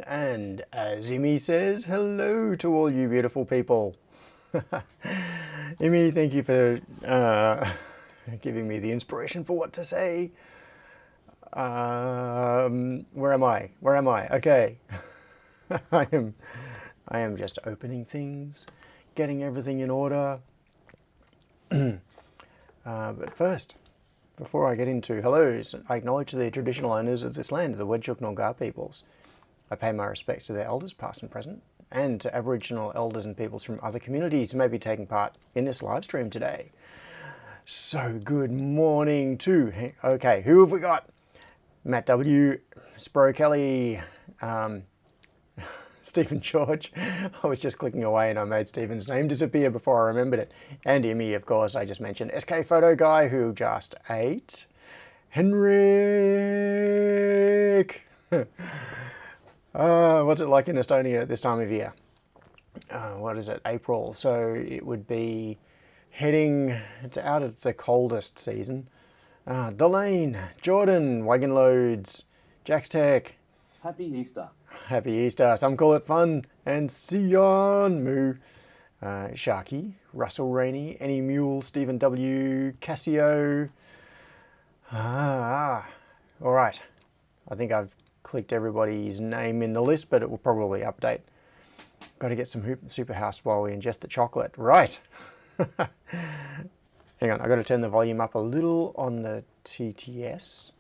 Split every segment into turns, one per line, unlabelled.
And as Imi says, hello to all you beautiful people. Imi, thank you for giving me the inspiration for what to say. Where am I? Where am I? Okay. I am just opening things, getting everything in order. But first, before I get into hellos, I acknowledge the traditional owners of this land, the Whadjuk Noongar peoples. I pay my respects to their elders, past and present, and to Aboriginal elders and peoples from other communities who may be taking part in this live stream today. So good morning to, okay, who have we got? Matt W, Spro Kelly, Stephen George. I was just clicking away and I made Stephen's name disappear before I remembered it. And Imi, of course, I just mentioned. SK Photo Guy, who just ate. Henrik! What's it like in Estonia at this time of year? What is it? April. So it would be heading, it's out of the coldest season. Delane, Jordan, Wagon Loads, Jack's Tech.
Happy Easter.
Happy Easter. Some call it fun. And Sion, Moo, Sharky, Russell Rainey, Any Mule, Stephen W, Cassio. All right. I think I've clicked everybody's name in the list, but it will probably update. Got to get some super house while we ingest the chocolate. Right. Hang on, I've got to turn the volume up a little on the TTS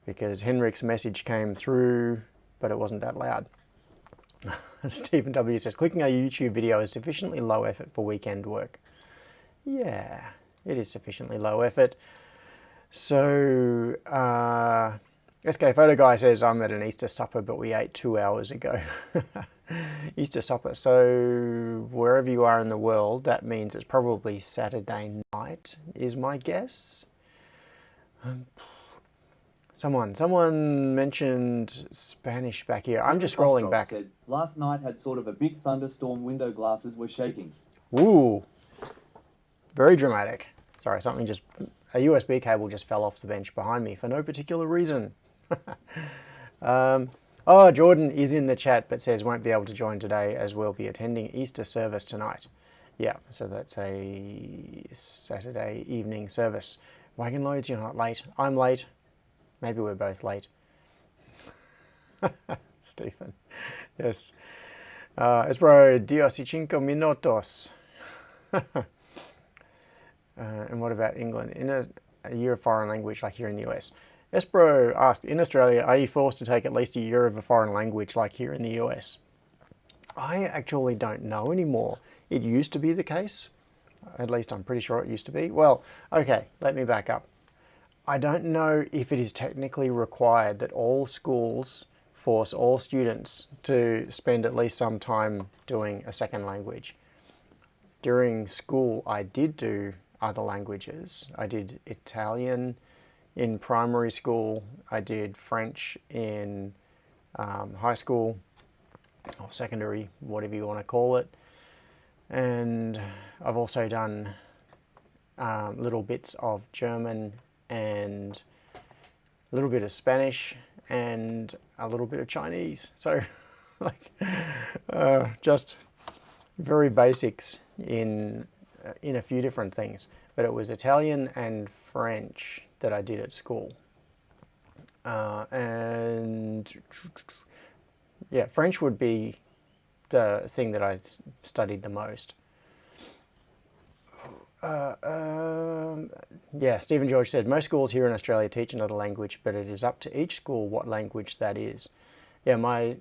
because Henrik's message came through, but it wasn't that loud. Stephen W says, clicking a YouTube video is sufficiently low effort for weekend work. Yeah, it is sufficiently low effort. So, SK Photo Guy says, I'm at an Easter supper, but we ate 2 hours ago. Easter supper. So, wherever you are in the world, that means it's probably Saturday night, is my guess. Someone mentioned Spanish back here. I'm just scrolling back.
Said, last night had sort of a big thunderstorm, window glasses were shaking.
Ooh, very dramatic. Sorry, a USB cable just fell off the bench behind me for no particular reason. Oh, Jordan is in the chat but says won't be able to join today as we'll be attending Easter service tonight. Yeah, so that's a Saturday evening service. Wagon Loads, you're not late. I'm late. Maybe we're both late. Stephen. Yes. Espero Dios y cinco minutos. And what about England? In a year of foreign language like here in the US. Espro asked, in Australia, are you forced to take at least a year of a foreign language like here in the US? I actually don't know anymore. It used to be the case. At least I'm pretty sure it used to be. Well, okay, let me back up. I don't know if it is technically required that all schools force all students to spend at least some time doing a second language. During school, I did do other languages. I did Italian in primary school. I did French in high school or secondary, whatever you want to call it. And I've also done little bits of German and a little bit of Spanish and a little bit of Chinese. So like just very basics in a few different things. But it was Italian and French that I did at school. And yeah, French would be the thing that I studied the most. Yeah, Stephen George said, most schools here in Australia teach another language, but it is up to each school what language that is. Yeah, my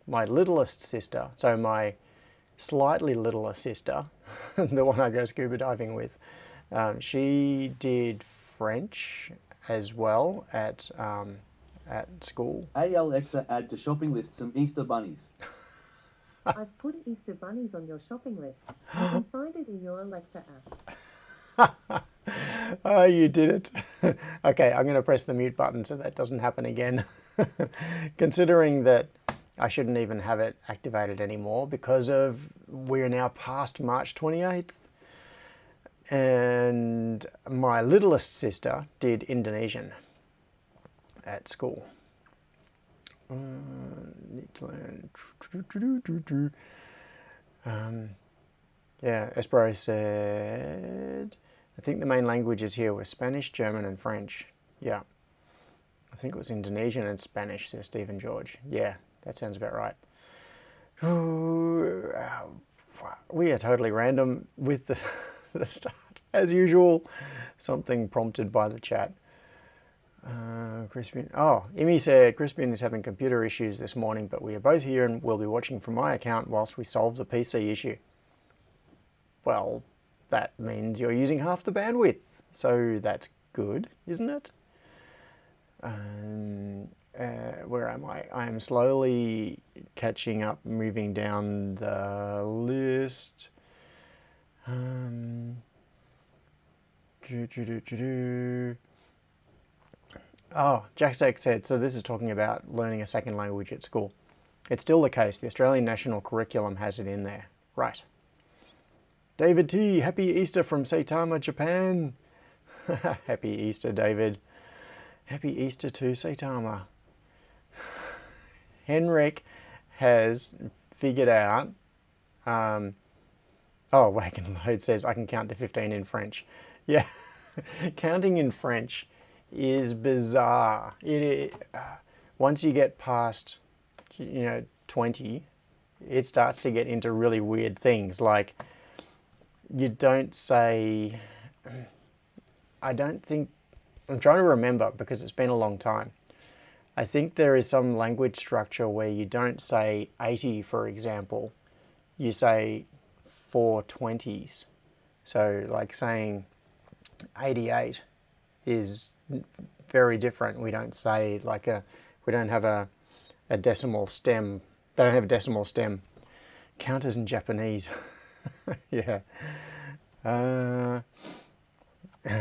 littlest sister, so my slightly littler sister, the one I go scuba diving with, she did French as well at school.
Hey Alexa, add to shopping list some Easter bunnies.
I've put Easter bunnies on your shopping list. You can find it in your Alexa app.
Oh, you did it. Okay, I'm going to press the mute button so that doesn't happen again. Considering that I shouldn't even have it activated anymore because we're now past March 28th. And my littlest sister did Indonesian at school. Need to learn. Yeah, Espero said, I think the main languages here were Spanish, German, and French. Yeah. I think it was Indonesian and Spanish, says Stephen George. Yeah, that sounds about right. We are totally random with the start. As usual, something prompted by the chat. Crispian. Oh, Imi said Crispian is having computer issues this morning, but we are both here and we'll be watching from my account whilst we solve the PC issue. Well, that means you're using half the bandwidth, so that's good, isn't it? Where am I? I am slowly catching up, moving down the list. Oh, Jack Stack said, so this is talking about learning a second language at school. It's still the case. The Australian National Curriculum has it in there. Right. David T, happy Easter from Saitama, Japan. Happy Easter, David. Happy Easter to Saitama. Henrik has figured out... Wagon Load says, I can count to 15 in French. Yeah, counting in French is bizarre. Once you get past, 20, it starts to get into really weird things. Like, you don't say... I'm trying to remember because it's been a long time. I think there is some language structure where you don't say 80, for example. You say 420s. So like saying 88 is very different. We don't say we don't have a decimal stem. They don't have a decimal stem. Counters in Japanese. Yeah.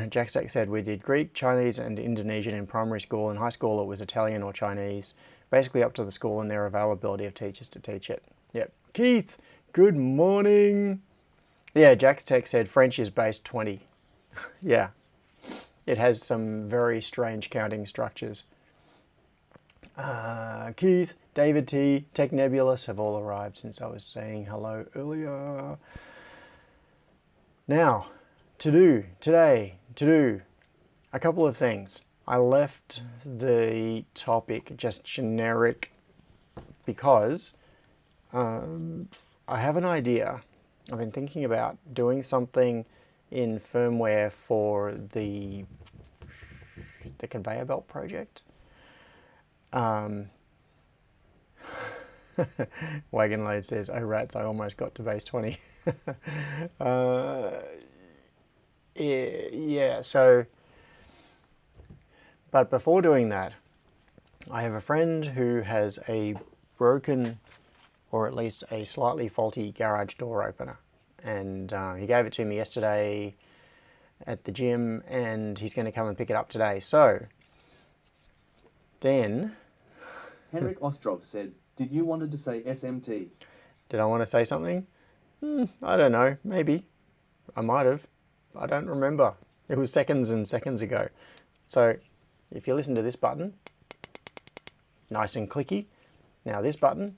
Jack Stack said we did Greek, Chinese and Indonesian in primary school. In high school it was Italian or Chinese. Basically up to the school and their availability of teachers to teach it. Yep. Keith, good morning. Yeah, Jack's text said French is base 20. Yeah. It has some very strange counting structures. Keith, David T, Tech Nebulous have all arrived since I was saying hello earlier. Now, to do a couple of things. I left the topic just generic because I have an idea. I've been thinking about doing something in firmware for the conveyor belt project. Wagon Load says, oh rats, I almost got to base 20. Yeah, so, but before doing that, I have a friend who has a broken, or at least a slightly faulty garage door opener. And he gave it to me yesterday at the gym, and he's going to come and pick it up today. So, then...
Henrik Ostrov said, did you wanted to say SMT?
Did I want to say something? I don't know, maybe. I might have. I don't remember. It was seconds and seconds ago. So, if you listen to this button, nice and clicky. Now this button,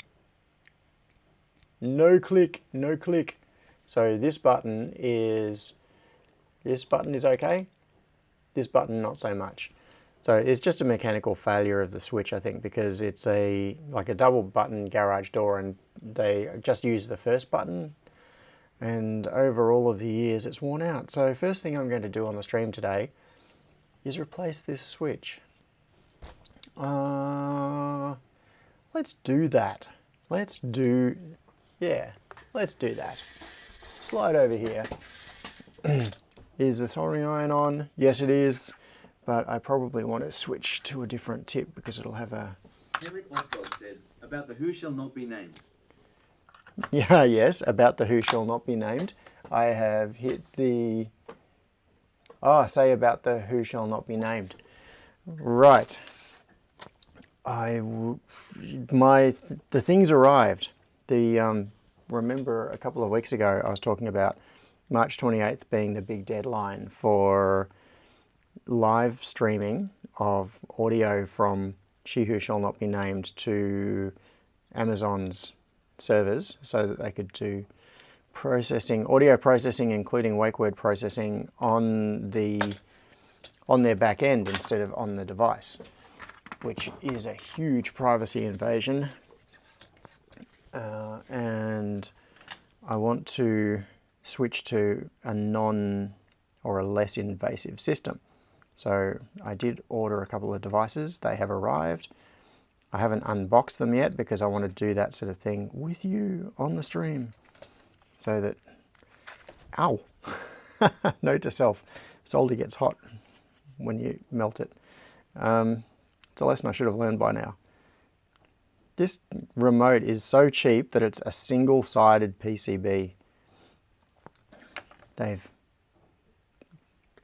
no click, no click. So this button is okay. This button not so much. So it's just a mechanical failure of the switch, I think, because it's like a double button garage door and they just use the first button. And over all of the years, it's worn out. So first thing I'm going to do on the stream today is replace this switch. Let's do that. Let's do that. Slide over here. Is the soldering iron on? Yes, it is. But I probably want to switch to a different tip because it'll have a...
Henrik Ostrov said, about the who shall not be named.
Yeah, yes, about the who shall not be named. I have hit the... say about the who shall not be named. Right. The things arrived. Remember a couple of weeks ago I was talking about March 28th being the big deadline for live streaming of audio from she who shall not be named, to Amazon's servers so that they could do processing, audio processing, including wake word processing on their back end instead of on the device, which is a huge privacy invasion. And I want to switch to a non or a less invasive system. So I did order a couple of devices. They have arrived. I haven't unboxed them yet because I want to do that sort of thing with you on the stream. So that, ow, note to self, solder gets hot when you melt it. It's a lesson I should have learned by now. This remote is so cheap that it's a single-sided PCB. They've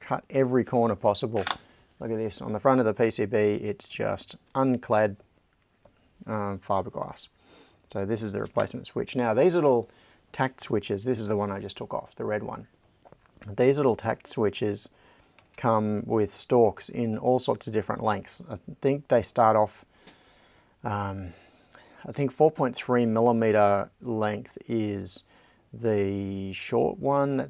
cut every corner possible. Look at this, on the front of the PCB, it's just unclad fiberglass. So this is the replacement switch. Now these little tact switches, this is the one I just took off, the red one. These little tact switches come with stalks in all sorts of different lengths. I think they start off, I think 4.3 millimeter length is the short one,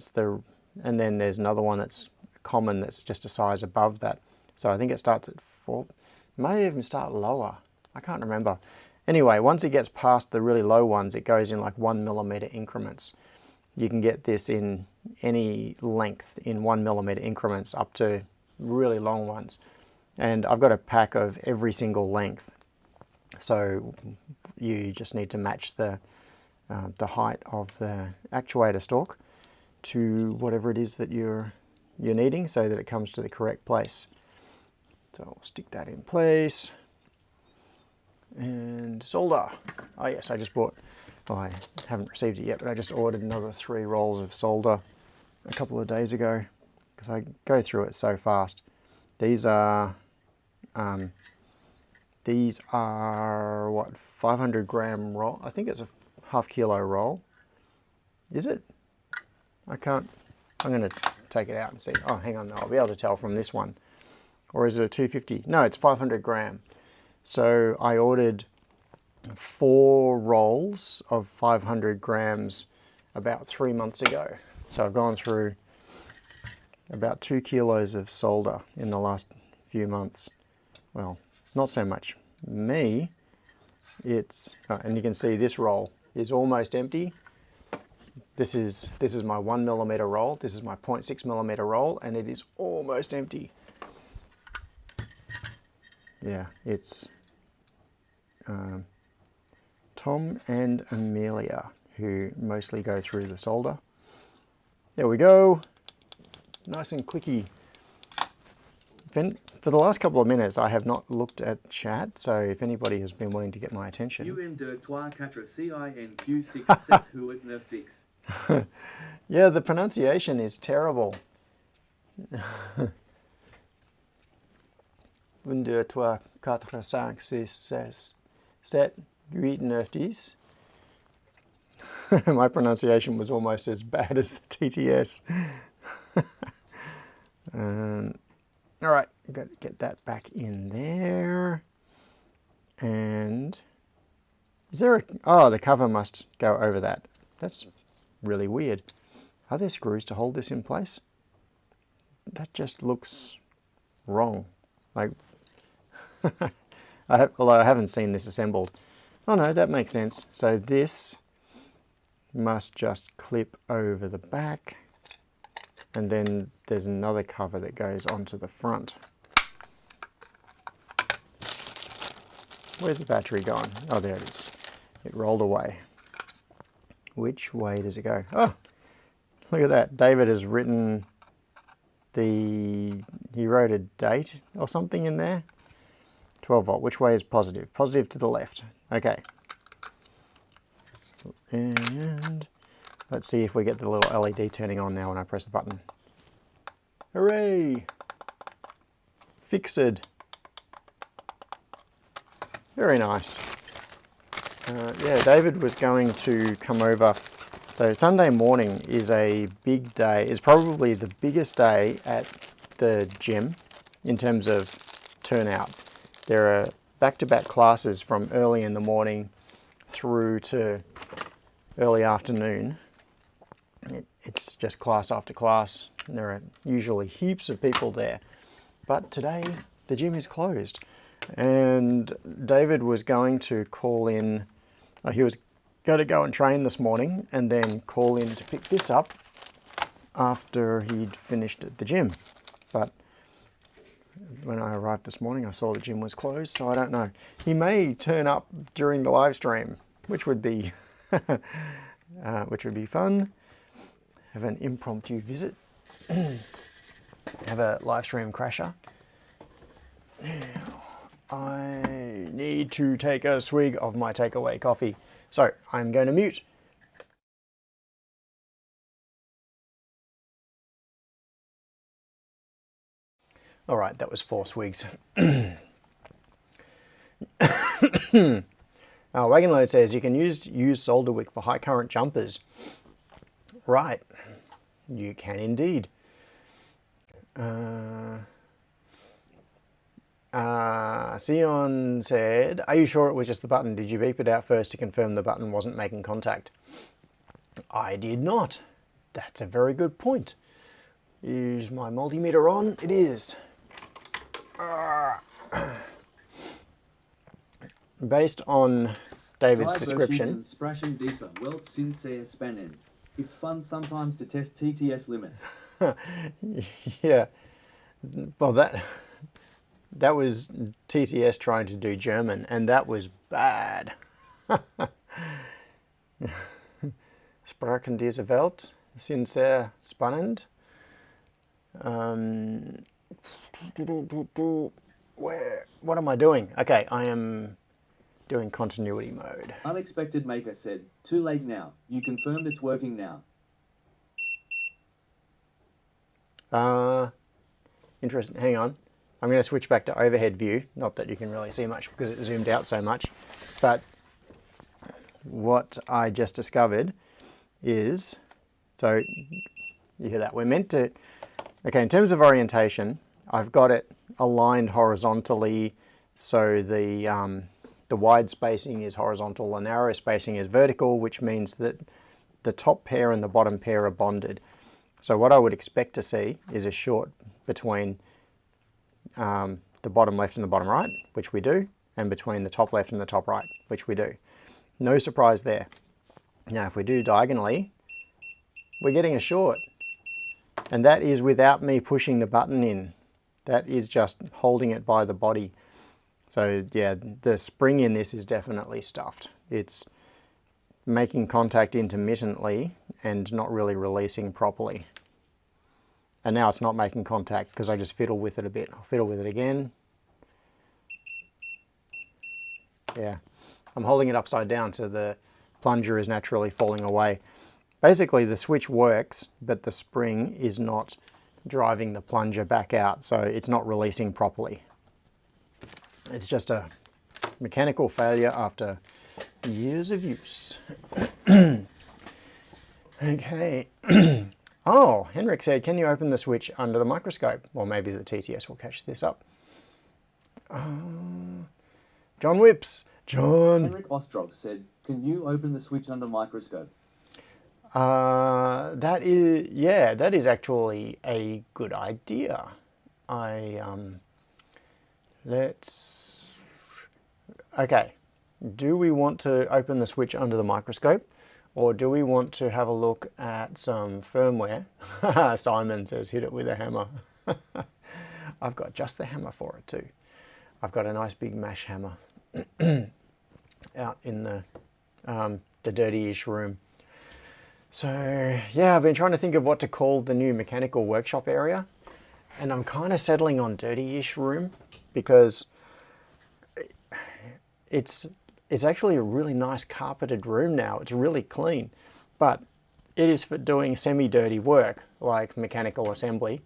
and then there's another one that's common that's just a size above that. So I think it starts at 4, may even start lower, I can't remember. Anyway, once it gets past the really low ones, it goes in like 1 millimeter increments. You can get this in any length in 1 millimeter increments up to really long ones. And I've got a pack of every single length. So you just need to match the height of the actuator stalk to whatever it is that you're needing so that it comes to the correct place. So I'll stick that in place. And solder. Oh yes, I just bought, well, I haven't received it yet, but I just ordered another 3 rolls of solder a couple of days ago because I go through it so fast. These are what, 500 gram roll? I think it's a half kilo roll. Is it? I can't, I'm going to take it out and see. Oh, hang on, I'll be able to tell from this one. Or is it a 250? No, it's 500 gram. So I ordered 4 rolls of 500 grams about 3 months ago. So I've gone through about 2 kilos of solder in the last few months. Well, not so much me. It's, and you can see this roll is almost empty. This is my 1 millimeter roll. This is my 0.6 millimeter roll, and it is almost empty. Yeah, it's Tom and Amelia who mostly go through the solder. There we go. Nice and clicky. For the last couple of minutes, I have not looked at chat, so if anybody has been wanting to get my attention. Yeah, the pronunciation is terrible. 1, 2, 3, 4, 5, 6, 7, 8, 9, 10. My pronunciation was almost as bad as the TTS. All right, I've got to get that back in there. And is there oh, the cover must go over that. That's really weird. Are there screws to hold this in place? That just looks wrong. Like, although I haven't seen this assembled. Oh no, that makes sense. So this must just clip over the back, and then there's another cover that goes onto the front. Where's the battery gone? Oh, there it is. It rolled away. Which way does it go? Oh, look at that. David has written he wrote a date or something in there. 12 volt. Which way is positive? Positive to the left. Okay. And let's see if we get the little LED turning on now when I press the button. Hooray! Fixed. Very nice. Yeah, David was going to come over. So Sunday morning is a big day. It's probably the biggest day at the gym in terms of turnout. There are back-to-back classes from early in the morning through to early afternoon. It's just class after class, and there are usually heaps of people there. But today, the gym is closed. And David was going to call in, he was going to go and train this morning and then call in to pick this up after he'd finished at the gym. But when I arrived this morning, I saw the gym was closed, so I don't know. He may turn up during the live stream, which would be fun. Have an impromptu visit. Have a live stream crasher. Now, I need to take a swig of my takeaway coffee. So I'm going to mute. All right, that was 4 swigs. Wagon Load says you can use solder wick for high current jumpers. Right, you can indeed. Sion said, are you sure it was just the button? Did you beep it out first to confirm the button wasn't making contact? I did not. That's a very good point. Is my multimeter on? It is. Based on David's description.
It's fun sometimes to test TTS limits.
Yeah. Well, that was TTS trying to do German, and that was bad. Sprachen diese Welt sind sehr spannend. What am I doing? Okay, I am doing continuity mode.
Unexpected Maker said, too late now. You confirmed it's working now.
Interesting. Hang on. I'm going to switch back to overhead view. Not that you can really see much because it zoomed out so much. But what I just discovered is, so you hear that? We're meant to, okay, in terms of orientation, I've got it aligned horizontally so the wide spacing is horizontal, the narrow spacing is vertical, which means that the top pair and the bottom pair are bonded. So what I would expect to see is a short between the bottom left and the bottom right, which we do, and between the top left and the top right, which we do. No surprise there. Now if we do diagonally, we're getting a short. And that is without me pushing the button in. That is just holding it by the body. So yeah, the spring in this is definitely stuffed. It's making contact intermittently and not really releasing properly. And now it's not making contact because I just fiddle with it a bit. I'll fiddle with it again. Yeah, I'm holding it upside down so the plunger is naturally falling away. Basically the switch works, but the spring is not driving the plunger back out, so it's not releasing properly. It's just a mechanical failure after years of use. Okay. Oh, Henrik said, can you open the switch under the microscope? Well, maybe the TTS will catch this up. John Whips. John.
Henrik Ostrov said, can you open the switch under microscope?
That is actually a good idea. Okay, do we want to open the switch under the microscope, or do we want to have a look at some firmware? Simon says, hit it with a hammer. I've got just the hammer for it too. I've got a nice big mash hammer out in the dirty-ish room. So yeah, I've been trying to think of what to call the new mechanical workshop area, and I'm kind of settling on dirty-ish room because it's actually a really nice carpeted room now. It's really clean, but it is for doing semi-dirty work like mechanical assembly.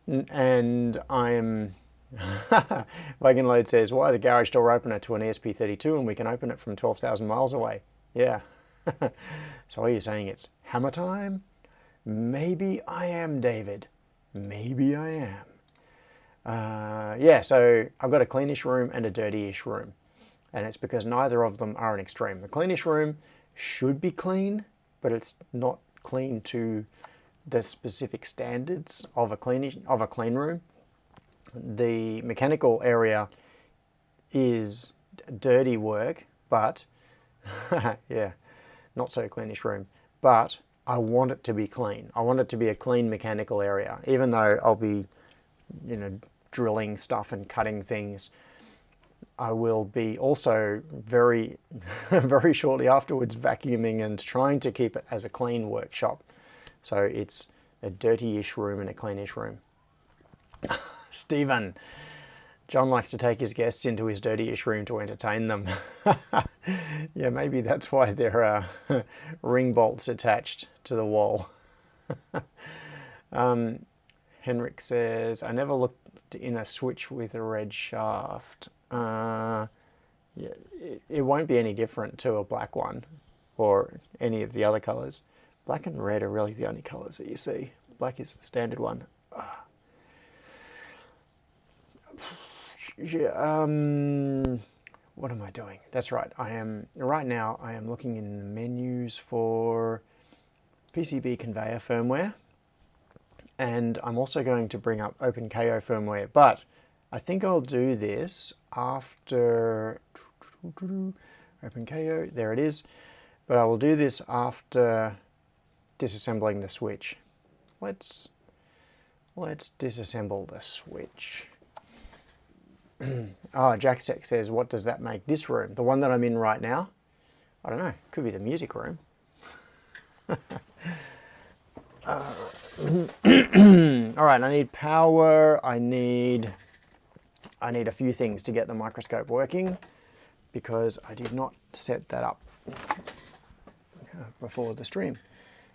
And I'm Wagon Load says, why the garage door opener to an ESP32 and we can open it from 12,000 miles away? Yeah. So are you saying it's hammer time? Maybe I am, David. Maybe I Yeah, so I've got a cleanish room and a dirty-ish room. And it's because neither of them are an extreme. The cleanish room should be clean, but it's not clean to the specific standards of a clean room. The mechanical area is dirty work, but yeah, not so cleanish room. But I want it to be clean. I want it to be a clean mechanical area, even though I'll be, drilling stuff and cutting things. I will be also very, very shortly afterwards vacuuming and trying to keep it as a clean workshop. So it's a dirty-ish room and a cleanish room. Stephen. John likes to take his guests into his dirty-ish room to entertain them. Yeah, maybe that's why there are ring bolts attached to the wall. Henrik says, I never looked in a switch with a red shaft. Yeah, it won't be any different to a black one or any of the other colours. Black and red are really the only colours that you see. Black is the standard one. Yeah, what am I doing? That's right. Right now I am looking in the menus for PCB conveyor firmware, and I'm also going to bring up OpenKO firmware, but I think I'll do this after OpenKO, there it is, but I will do this after disassembling the switch. Let's disassemble the switch. Jackstack says, what does that make this room? The one that I'm in right now? I don't know, could be the music room. Alright, I need power, I need a few things to get the microscope working, because I did not set that up before the stream.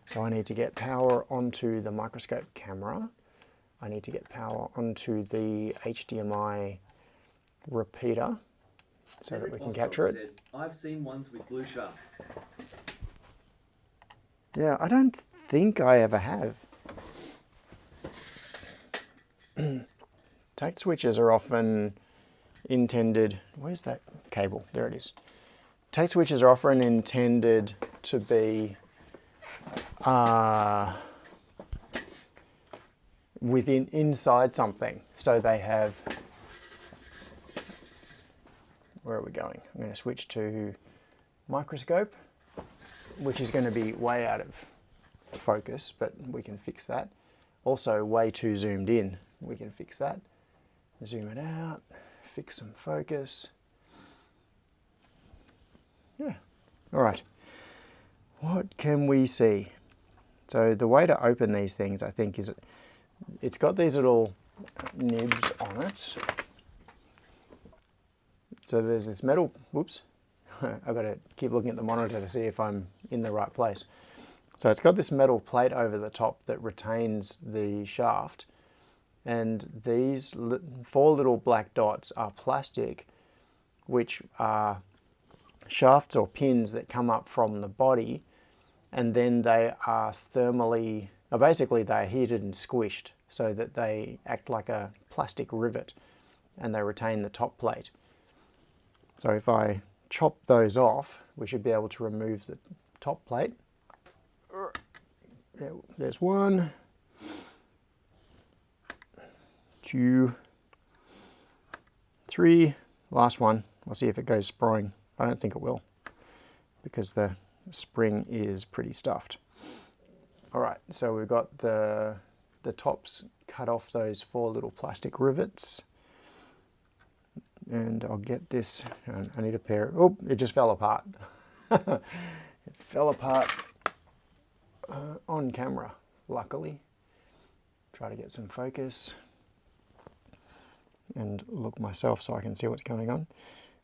So I need to get power onto the microscope camera. I need to get power onto the HDMI repeater so that we can capture it.
Said, I've seen ones with blue shaft.
Yeah, I don't think I ever have. Tact switches are often intended... Where's that cable? There it is. Tact switches are often intended to be inside something. So they have... Where are we going? I'm going to switch to microscope, which is going to be way out of focus, but we can fix that. Also way too zoomed in, we can fix that. Zoom it out, fix some focus. Yeah, all right. What can we see? So the way to open these things, I think, is it's got these little nibs on it. So there's this metal, whoops, I've got to keep looking at the monitor to see if I'm in the right place. So it's got this metal plate over the top that retains the shaft, and these 4 little black dots are plastic, which are shafts or pins that come up from the body, and then they are thermally, basically they're heated and squished so that they act like a plastic rivet and they retain the top plate. So if I chop those off, we should be able to remove the top plate. There's 1, 2, 3, last one. We'll see if it goes sprawling. I don't think it will, because the spring is pretty stuffed. All right, so we've got the tops cut off those 4 little plastic rivets. And I'll get this, I need a pair, oh, it just fell apart. It fell apart on camera, luckily. Try to get some focus and look myself so I can see what's going on.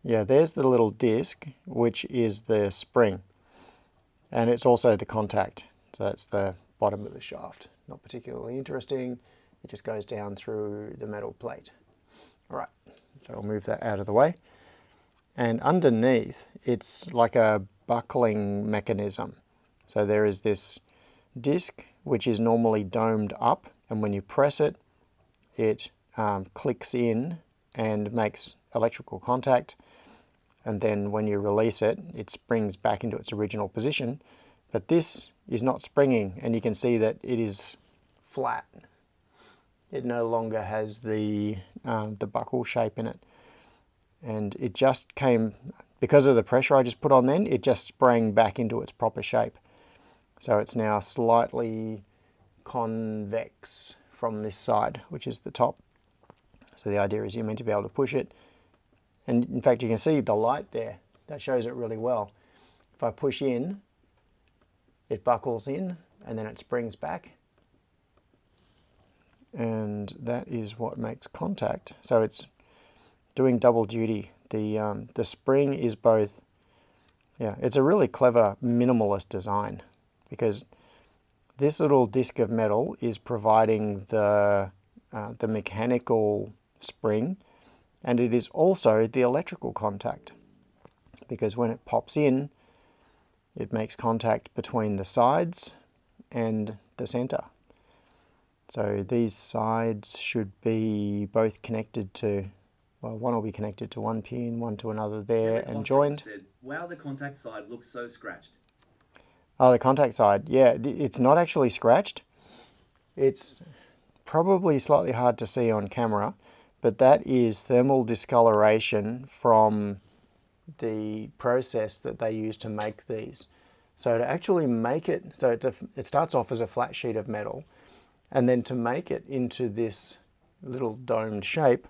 Yeah, there's the little disc, which is the spring. And it's also the contact. So that's the bottom of the shaft. Not particularly interesting. It just goes down through the metal plate. All right. So I'll move that out of the way. And underneath, it's like a buckling mechanism. So there is this disc, which is normally domed up, and when you press it, it clicks in and makes electrical contact, and then when you release it, it springs back into its original position. But this is not springing, and you can see that it is flat. It no longer has the buckle shape in it. And it just came, because of the pressure I just put on then, it just sprang back into its proper shape. So it's now slightly convex from this side, which is the top. So the idea is you're meant to be able to push it. And in fact, you can see the light there. That shows it really well. If I push in, it buckles in and then it springs back. And that is what makes contact. So it's doing double duty. The spring is both, yeah, it's a really clever minimalist design, because this little disc of metal is providing the mechanical spring, and it is also the electrical contact, because when it pops in, it makes contact between the sides and the center. So these sides should be both connected to, well, one will be connected to one pin, one to another there, and joined.
Said, wow, the contact side looks so scratched.
Oh, the contact side, yeah, it's not actually scratched. It's probably slightly hard to see on camera, but that is thermal discoloration from the process that they use to make these. So to actually make it, so it starts off as a flat sheet of metal, and then to make it into this little domed shape,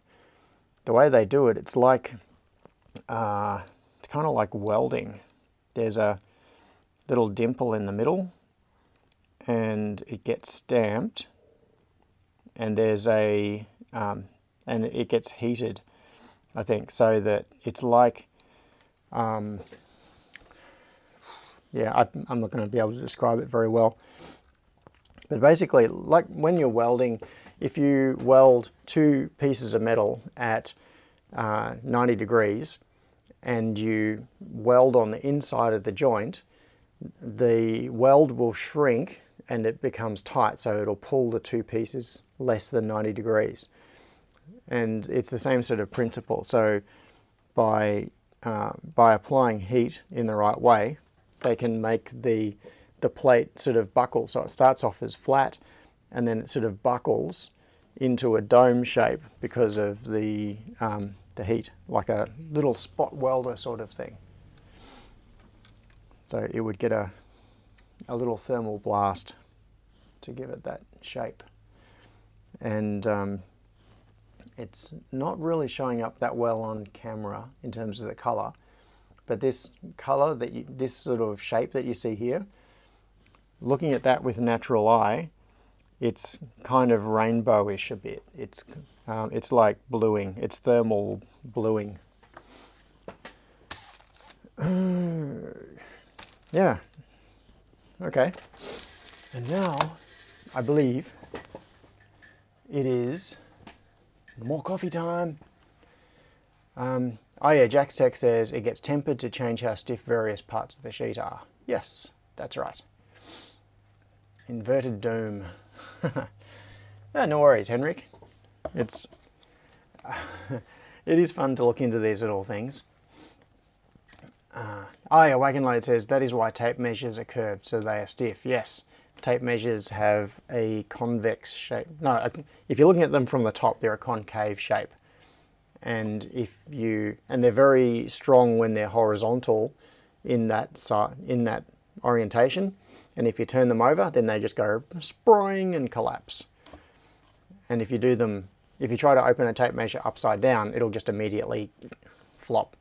the way they do it, it's like, it's kind of like welding. There's a little dimple in the middle, and it gets stamped, and there's a, and it gets heated, I think, so that it's like, yeah, I'm not going to be able to describe it very well. But basically, like when you're welding, if you weld two pieces of metal at 90 degrees and you weld on the inside of the joint, the weld will shrink and it becomes tight, so it'll pull the two pieces less than 90 degrees. And it's the same sort of principle. So by applying heat in the right way, they can make the plate sort of buckle. So it starts off as flat, and then it sort of buckles into a dome shape because of the heat, like a little spot welder sort of thing. So it would get a little thermal blast to give it that shape. And it's not really showing up that well on camera in terms of the color, but this color, this sort of shape that you see here, looking at that with a natural eye, it's kind of rainbowish a bit. It's like bluing. It's thermal bluing. Yeah. Okay. And now, I believe it is more coffee time. Oh yeah, Jack's text says it gets tempered to change how stiff various parts of the sheet are. Yes, that's right. Inverted doom. No worries, Henrik. It is fun to look into these little things. Oh yeah, Wagon Load says that is why tape measures are curved, so they are stiff. Yes, tape measures have a convex shape. No, if you're looking at them from the top, they're a concave shape. And they're very strong when they're horizontal in that orientation. And if you turn them over, then they just go sprawling and collapse. And if you try to open a tape measure upside down, it'll just immediately flop.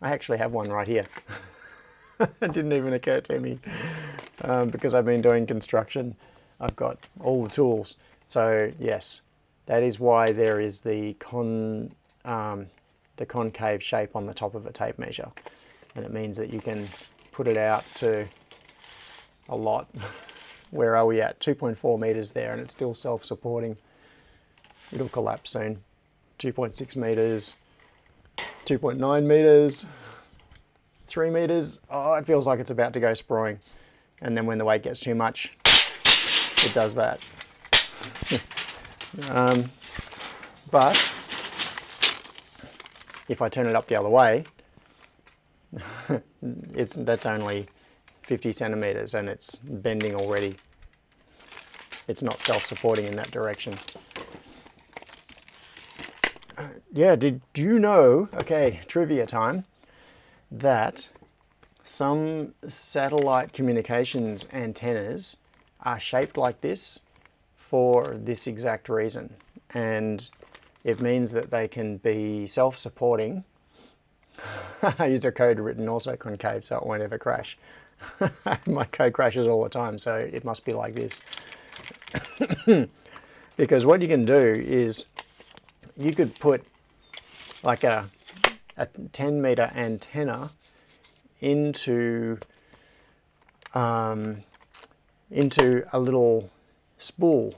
I actually have one right here. It didn't even occur to me because I've been doing construction. I've got all the tools. So yes, that is why there is the concave shape on the top of a tape measure. And it means that you can put it out to a lot. Where are we at? 2.4 meters there, and it's still self-supporting. It'll collapse soon. 2.6 meters, 2.9 meters, 3 meters. Oh, it feels like it's about to go sprawling. And then when the weight gets too much, it does that. But if I turn it up the other way, that's only 50 centimeters and it's bending already. It's not self-supporting in that direction. Yeah, did you know, okay, trivia time, that some satellite communications antennas are shaped like this for this exact reason? And it means that they can be self-supporting. I used a code written also concave so it won't ever crash. My code crashes all the time, so it must be like this. Because what you can do is you could put like a 10-meter antenna into a little spool,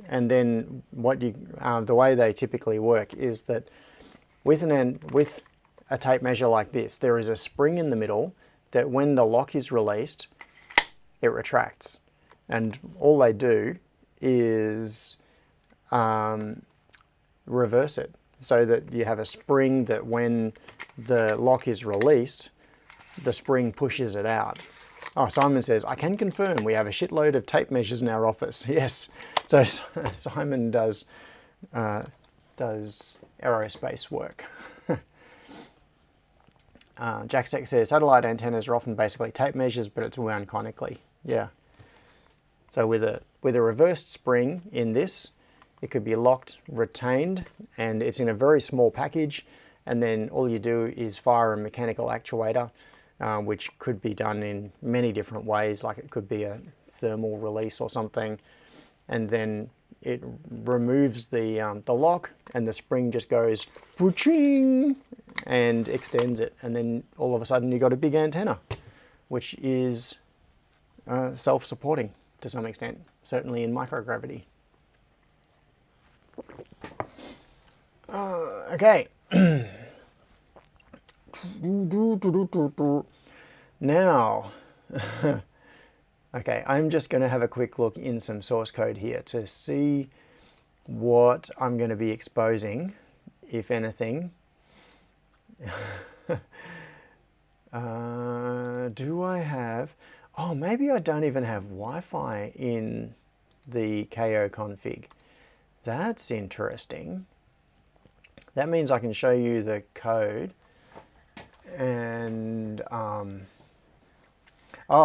and then what the way they typically work is that with a tape measure like this, there is a spring in the middle that when the lock is released, it retracts, and all they do is reverse it, so that you have a spring that when the lock is released, the spring pushes it out. Oh, Simon says, I can confirm we have a shitload of tape measures in our office. Yes, so Simon does aerospace work. Jackstack says, satellite antennas are often basically tape measures, but it's wound conically. Yeah. So with a reversed spring in this, it could be locked, retained, and it's in a very small package, and then all you do is fire a mechanical actuator, which could be done in many different ways, like it could be a thermal release or something, and then it removes the lock, and the spring just goes whooching and extends it, and then all of a sudden you've got a big antenna, which is self-supporting to some extent, certainly in microgravity. Okay. Now, okay, I'm just going to have a quick look in some source code here to see what I'm going to be exposing, if anything. Do I have... Oh, maybe I don't even have Wi-Fi in the KO config. That's interesting. That means I can show you the code. And oh,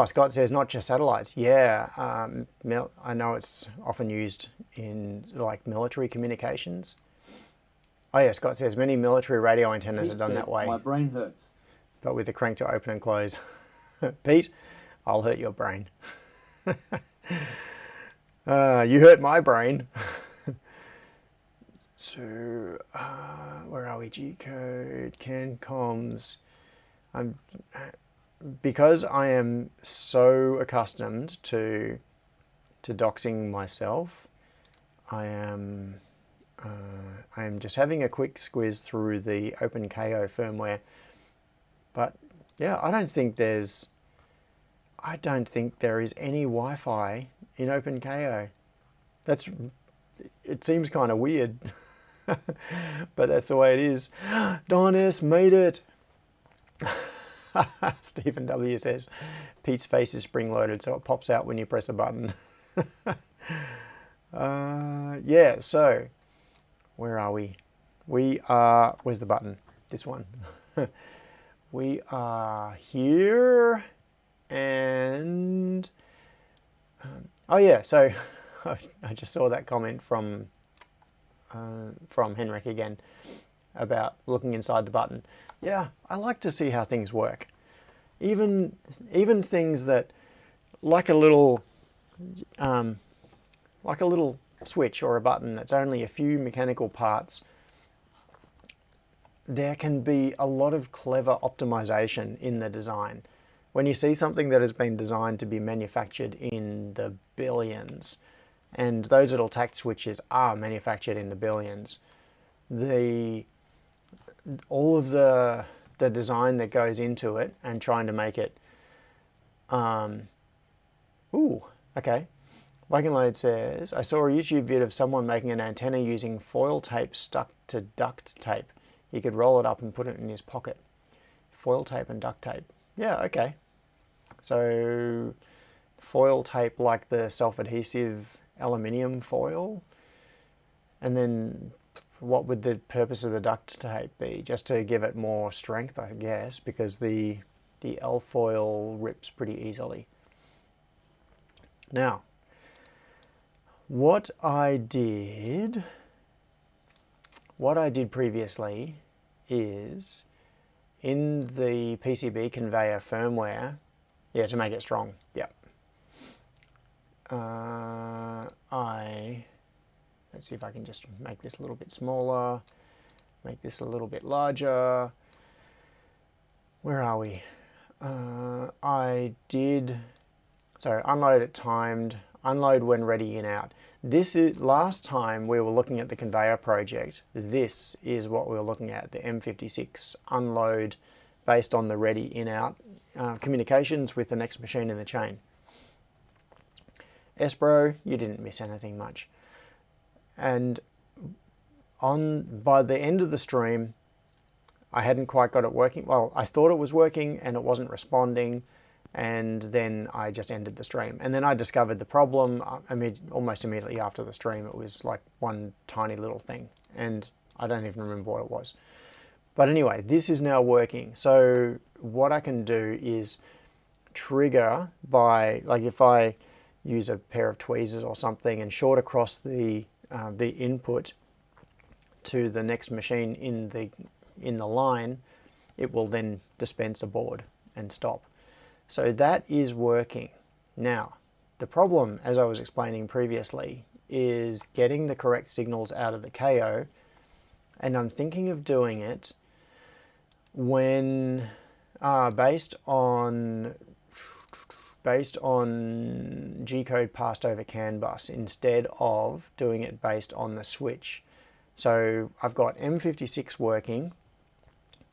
Scott says not just satellites. Yeah, I know it's often used in like military communications. Oh yeah, Scott says many military radio antennas are done that way.
My brain hurts.
But with the crank to open and close. Pete, I'll hurt your brain. You hurt my brain. So, where are we? G code, CAN comms. Because I am so accustomed to doxing myself, I am just having a quick squiz through the OpenKO firmware. But yeah, I don't think there is any Wi-Fi in OpenKO. It seems kind of weird. But that's the way it is. Donis made it. Stephen W says Pete's face is spring loaded, so it pops out when you press a button. Yeah, so where are we? Where's the button? This one. We are here, and oh yeah, so I just saw that comment from Henrik again about looking inside the button. Yeah, I like to see how things work. Even things that, like a little switch or a button that's only a few mechanical parts, there can be a lot of clever optimization in the design. When you see something that has been designed to be manufactured in the billions, and those little tact switches are manufactured in the billions, all of the design that goes into it and trying to make it, okay, Load says, I saw a YouTube vid of someone making an antenna using foil tape stuck to duct tape. He could roll it up and put it in his pocket. Foil tape and duct tape. Yeah, okay. So foil tape like the self-adhesive aluminium foil. And then what would the purpose of the duct tape be? Just to give it more strength, I guess, because the alfoil rips pretty easily. Now, what I did previously is in the PCB conveyor firmware, yeah, to make it strong, yeah. Let's see if I can just make this a little bit smaller, make this a little bit larger. Where are we? I did, so unload it timed, unload when ready in out. This is, last time we were looking at the conveyor project, this is what we were looking at, the M56 unload based on the ready in out communications with the next machine in the chain. Espro, you didn't miss anything much. And by the end of the stream, I hadn't quite got it working. Well, I thought it was working and it wasn't responding, and then I just ended the stream. And then I discovered the problem almost immediately after the stream. It was like one tiny little thing, and I don't even remember what it was. But anyway, this is now working. So what I can do is trigger by, like if I use a pair of tweezers or something and short across the input to the next machine in the line, it will then dispense a board and stop. So that is working. Now, the problem, as I was explaining previously, is getting the correct signals out of the KO, and I'm thinking of doing it when based on G-code passed over CAN bus instead of doing it based on the switch. So I've got M56 working,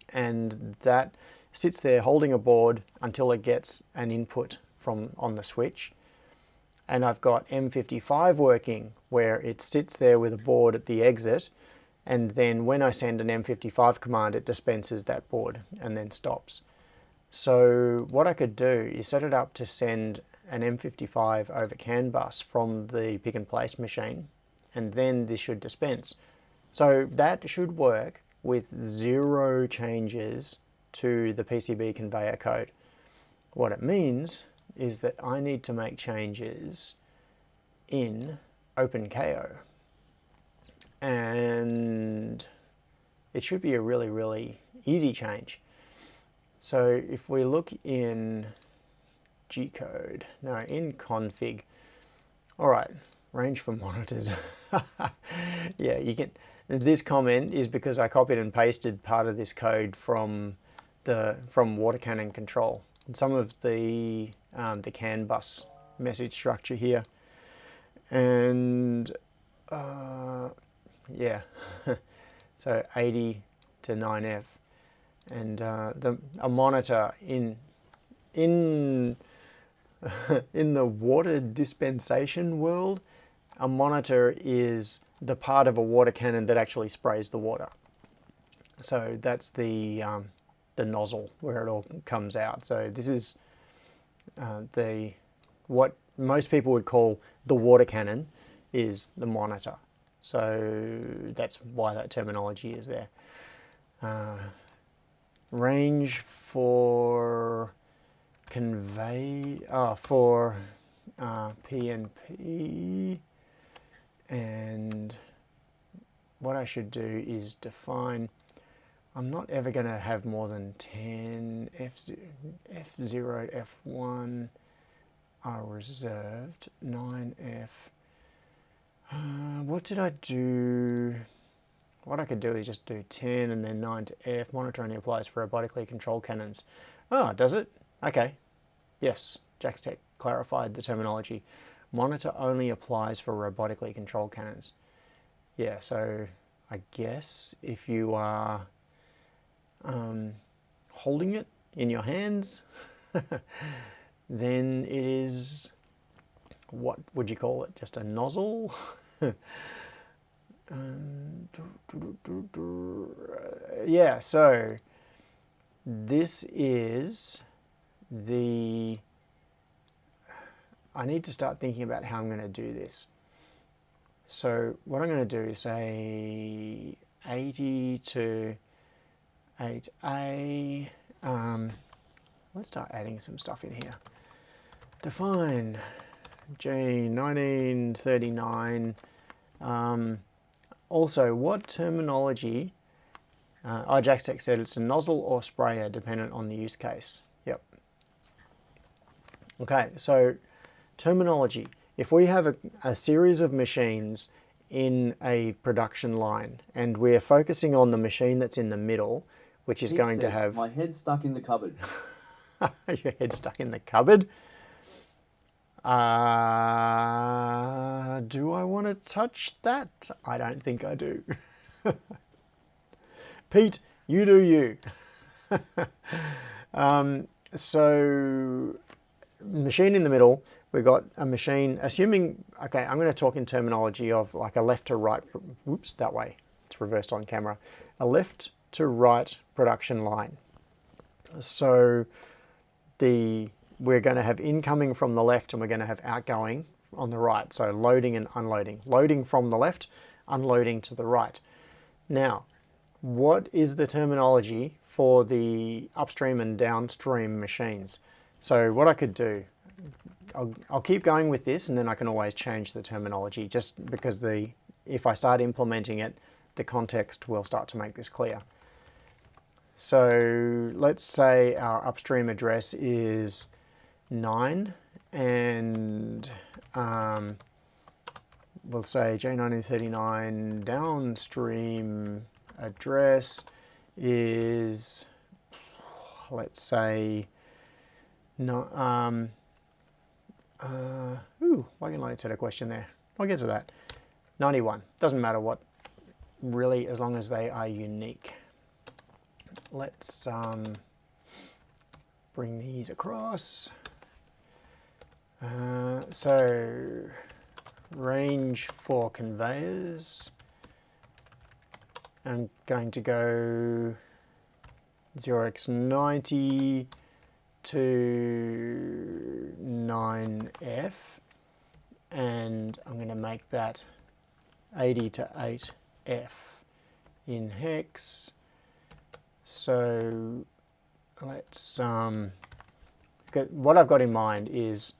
and that sits there holding a board until it gets an input on the switch. And I've got M55 working, where it sits there with a board at the exit, and then when I send an M55 command, it dispenses that board and then stops. So what I could do is set it up to send an M55 over CAN bus from the pick and place machine, and then this should dispense. So that should work with 0 changes to the PCB conveyor code. What it means is that I need to make changes in OpenKO, and it should be a really, really easy change. So if we look in G-code, no, in config, all right, range for monitors. Yeah, you can. This comment is because I copied and pasted part of this code from water cannon control, and some of the CAN bus message structure here, and yeah, so 80 to 9F, and a monitor in in the water dispensation world, a monitor is the part of a water cannon that actually sprays the water. So that's the nozzle where it all comes out. So this is what most people would call the water cannon is the monitor. So that's why that terminology is there. Range for PNP, and what I should do is define, I'm not ever going to have more than 10 F0, F1 are reserved, 9F. What did I do? What I could do is just do 10 and then 9 to F. Monitor only applies for robotically controlled cannons. Oh, does it? Okay. Yes, JacksTech clarified the terminology. Monitor only applies for robotically controlled cannons. Yeah, so I guess if you are holding it in your hands, then it is what would you call it? Just a nozzle? Yeah, so this is the... I need to start thinking about how I'm going to do this. So what I'm going to do is say 80 to 8A. Let's start adding some stuff in here. Define J 1939. Also, what terminology? Jackstech said it's a nozzle or sprayer, dependent on the use case. Yep. Okay, so terminology. If we have a series of machines in a production line, and we're focusing on the machine that's in the middle, which is
Pete
going to
said,
have...
My head's stuck in the cupboard.
Your head stuck in the cupboard. Do I want to touch that? I don't think I do. Pete, you do you. So, machine in the middle, we've got a machine, assuming, okay, I'm going to talk in terminology of like a left to right, whoops, that way, it's reversed on camera, a left to right production line. So, we're going to have incoming from the left and we're going to have outgoing on the right. So loading and unloading. Loading from the left, unloading to the right. Now, what is the terminology for the upstream and downstream machines? So what I could do, I'll keep going with this and then I can always change the terminology just because if I start implementing it, the context will start to make this clear. So let's say our upstream address is 9 and we'll say J1939 downstream address is, let's say, no, wagon load set a question there. I'll get to that. 91, doesn't matter what, really, as long as they are unique. Let's bring these across. So range for conveyors. I'm going to go 0x90 to 9F, and I'm going to make that 80 to 8F in hex. So let's what I've got in mind is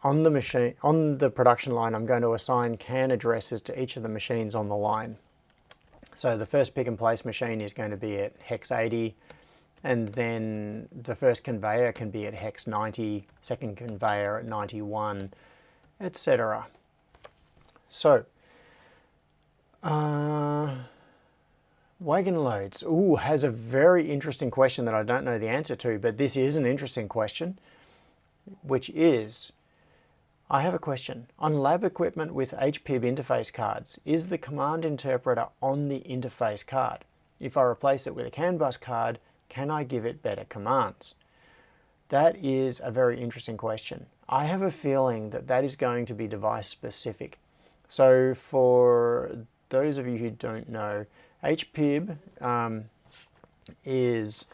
on the machine, on the production line, I'm going to assign CAN addresses to each of the machines on the line. So the first pick and place machine is going to be at hex 80, and then the first conveyor can be at hex 90, second conveyor at 91, etc. So wagon loads. Ooh, has a very interesting question that I don't know the answer to, but this is an interesting question, which is, I have a question. On lab equipment with HPIB interface cards, is the command interpreter on the interface card? If I replace it with a CAN bus card, can I give it better commands? That is a very interesting question. I have a feeling that that is going to be device specific. So for those of you who don't know, HPIB is,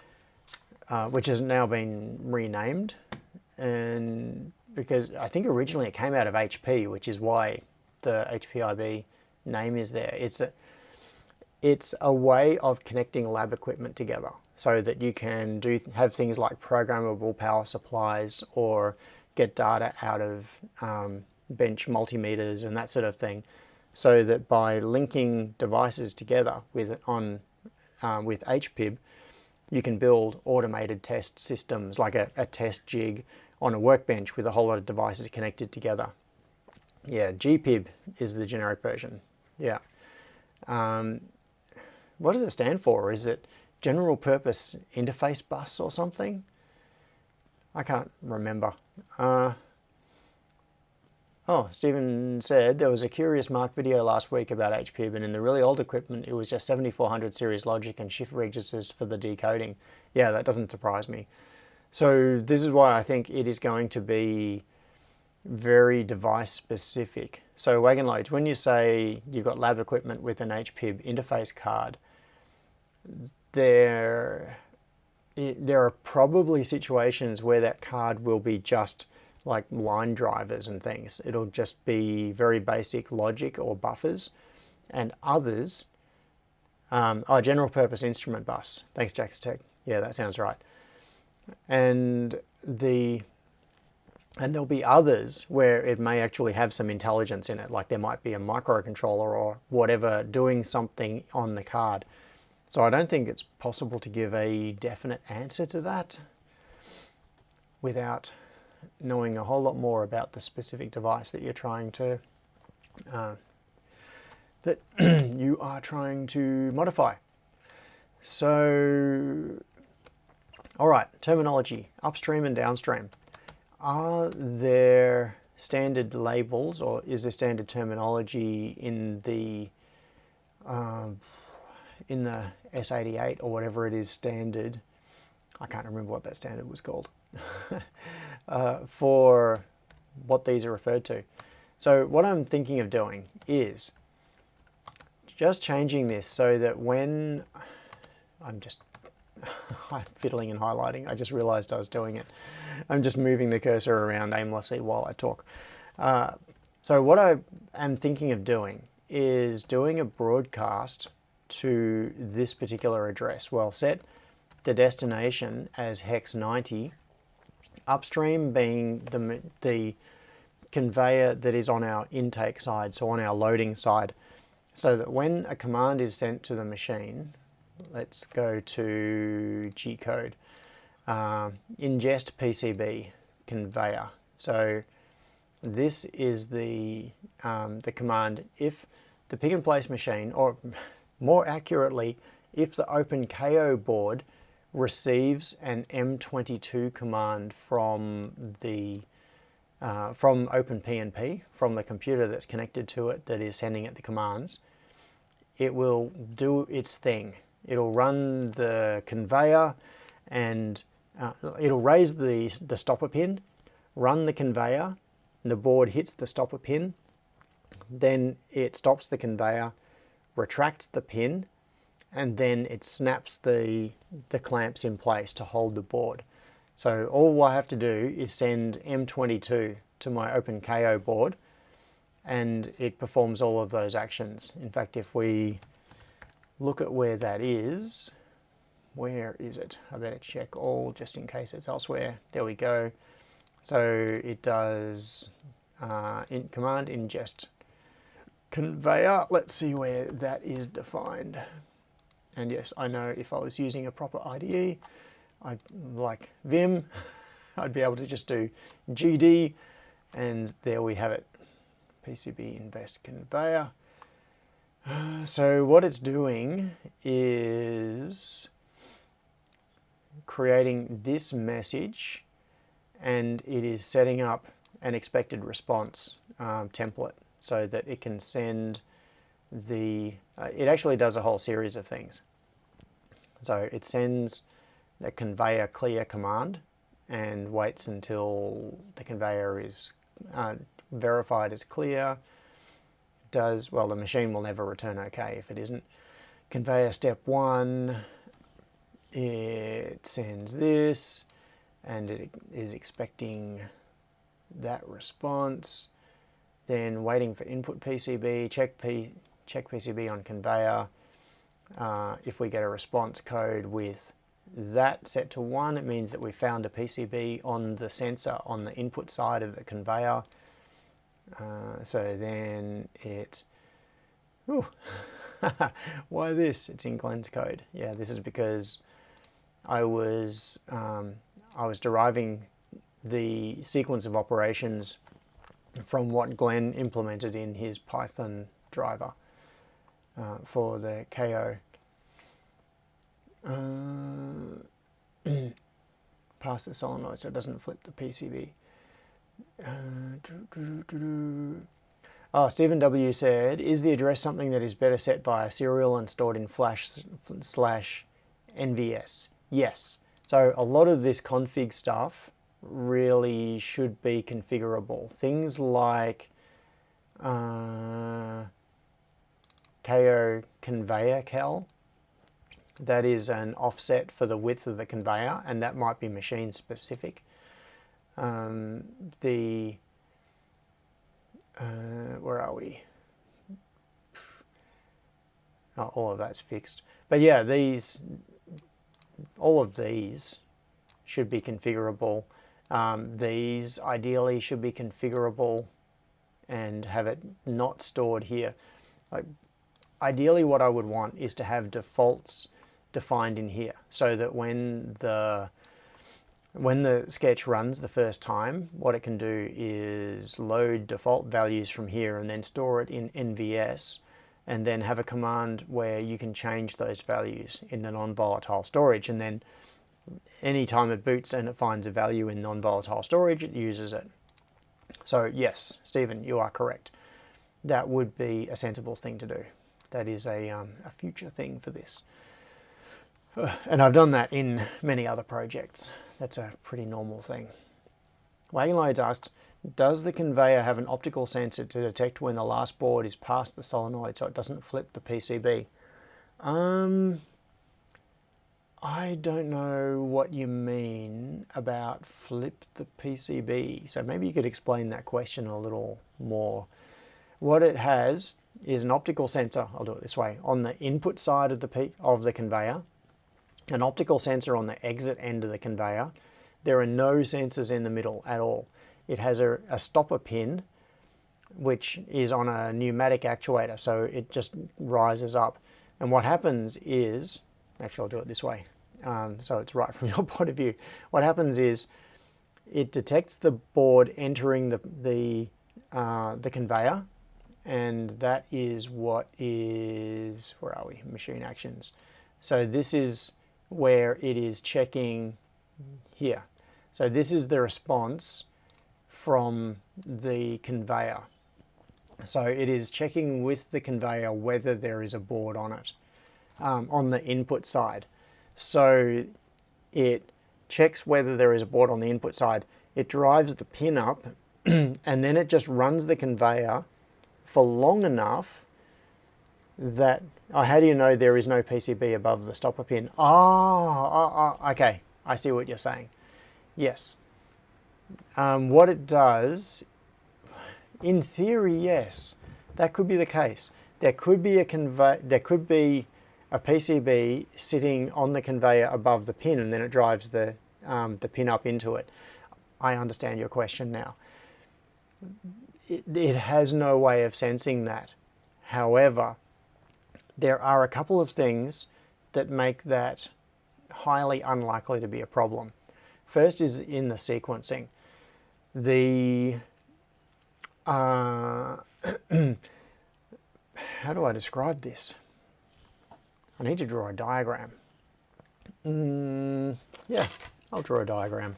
which has now been renamed, and because I think originally it came out of HP, which is why the HPIB name is there. It's a way of connecting lab equipment together so that you can have things like programmable power supplies or get data out of bench multimeters and that sort of thing, so that by linking devices together with HPIB, you can build automated test systems like a test jig on a workbench with a whole lot of devices connected together. Yeah, GPIB is the generic version. Yeah. What does it stand for? Is it General Purpose Interface Bus or something? I can't remember. Stephen said there was a Curious Mark video last week about HPIB, and in the really old equipment it was just 7400 series logic and shift registers for the decoding. Yeah, that doesn't surprise me. So this is why I think it is going to be very device specific. So Wagon Loads, when you say you've got lab equipment with an HPIB interface card, there are probably situations where that card will be just like line drivers and things. It'll just be very basic logic or buffers, and others, general purpose instrument bus. Thanks, Jax Tech. Yeah, that sounds right. And there'll be others where it may actually have some intelligence in it, like there might be a microcontroller or whatever doing something on the card. So I don't think it's possible to give a definite answer to that without knowing a whole lot more about the specific device that you're trying to you are trying to modify. So, all right, terminology, upstream and downstream. Are there standard labels, or is there standard terminology in the S88 or whatever it is standard? I can't remember what that standard was called. For what these are referred to. So what I'm thinking of doing is just changing this so that when I'm just fiddling and highlighting, I just realized I was doing it. I'm just moving the cursor around aimlessly while I talk. So what I am thinking of doing is doing a broadcast to this particular address. Well, set the destination as hex 90, upstream being the conveyor that is on our intake side, so on our loading side, so that when a command is sent to the machine, let's go to G code, ingest PCB conveyor. So this is the command if the pick and place machine, or more accurately, if the OpenKO board receives an M22 command from the from OpenPNP, from the computer that's connected to it that is sending it the commands, it will do its thing. It'll run the conveyor and it'll raise the stopper pin, run the conveyor, and the board hits the stopper pin, then it stops the conveyor, retracts the pin, and then it snaps the clamps in place to hold the board. So all I have to do is send M22 to my OpenKO board and it performs all of those actions. In fact, if we look at where that is, where is it? I better check all just in case it's elsewhere. There we go. So it does command ingest conveyor. Let's see where that is defined. And yes, I know if I was using a proper IDE, like Vim, I'd be able to just do GD, and there we have it. PCB invest conveyor. So what it's doing is creating this message, and it is setting up an expected response template so that it can send the, it actually does a whole series of things. So it sends the conveyor clear command and waits until the conveyor is verified as clear. Does, well, the machine will never return okay if it isn't. Conveyor step 1, it sends this and it is expecting that response, then waiting for input PCB, check PCB on conveyor. If we get a response code with that set to 1, it means that we found a PCB on the sensor on the input side of the conveyor. So then it, why this? It's in Glenn's code. Yeah, this is because I was deriving the sequence of operations from what Glenn implemented in his Python driver for the KO. Pass the solenoid so it doesn't flip the PCB. Stephen W. said, is the address something that is better set via serial and stored in flash/NVS? Yes. So a lot of this config stuff really should be configurable. Things like KO conveyor cal, that is an offset for the width of the conveyor, and that might be machine specific. Where are we? Oh, all of that's fixed. But yeah, all of these should be configurable. These ideally should be configurable and have it not stored here. Like, ideally what I would want is to have defaults defined in here, so that when the sketch runs the first time, what it can do is load default values from here and then store it in NVS, and then have a command where you can change those values in the non-volatile storage, and then anytime it boots and it finds a value in non-volatile storage, it uses it. So yes, Stephen, you are correct. That would be a sensible thing to do. That is a future thing for this. And I've done that in many other projects. That's a pretty normal thing. Wagonloads asked, does the conveyor have an optical sensor to detect when the last board is past the solenoid so it doesn't flip the PCB? I don't know what you mean about flip the PCB. So maybe you could explain that question a little more. What it has is an optical sensor, I'll do it this way, on the input side of the conveyor, an optical sensor on the exit end of the conveyor. There are no sensors in the middle at all. It has a stopper pin, which is on a pneumatic actuator, so it just rises up. And what happens is, actually I'll do it this way, so it's right from your point of view. What happens is it detects the board entering the conveyor, and that is what is, where are we, machine actions. So this is where it is checking here. So this is the response from the conveyor. So it is checking with the conveyor whether there is a board on it, on the input side. So it checks whether there is a board on the input side. It drives the pin up and then it just runs the conveyor for long enough that, how do you know there is no PCB above the stopper pin? Okay, I see what you're saying. Yes. What it does, in theory, yes, that could be the case. There could be a PCB sitting on the conveyor above the pin, and then it drives the pin up into it. I understand your question now. It has no way of sensing that. However, there are a couple of things that make that highly unlikely to be a problem. First is in the sequencing. How do I describe this? I need to draw a diagram. Yeah, I'll draw a diagram.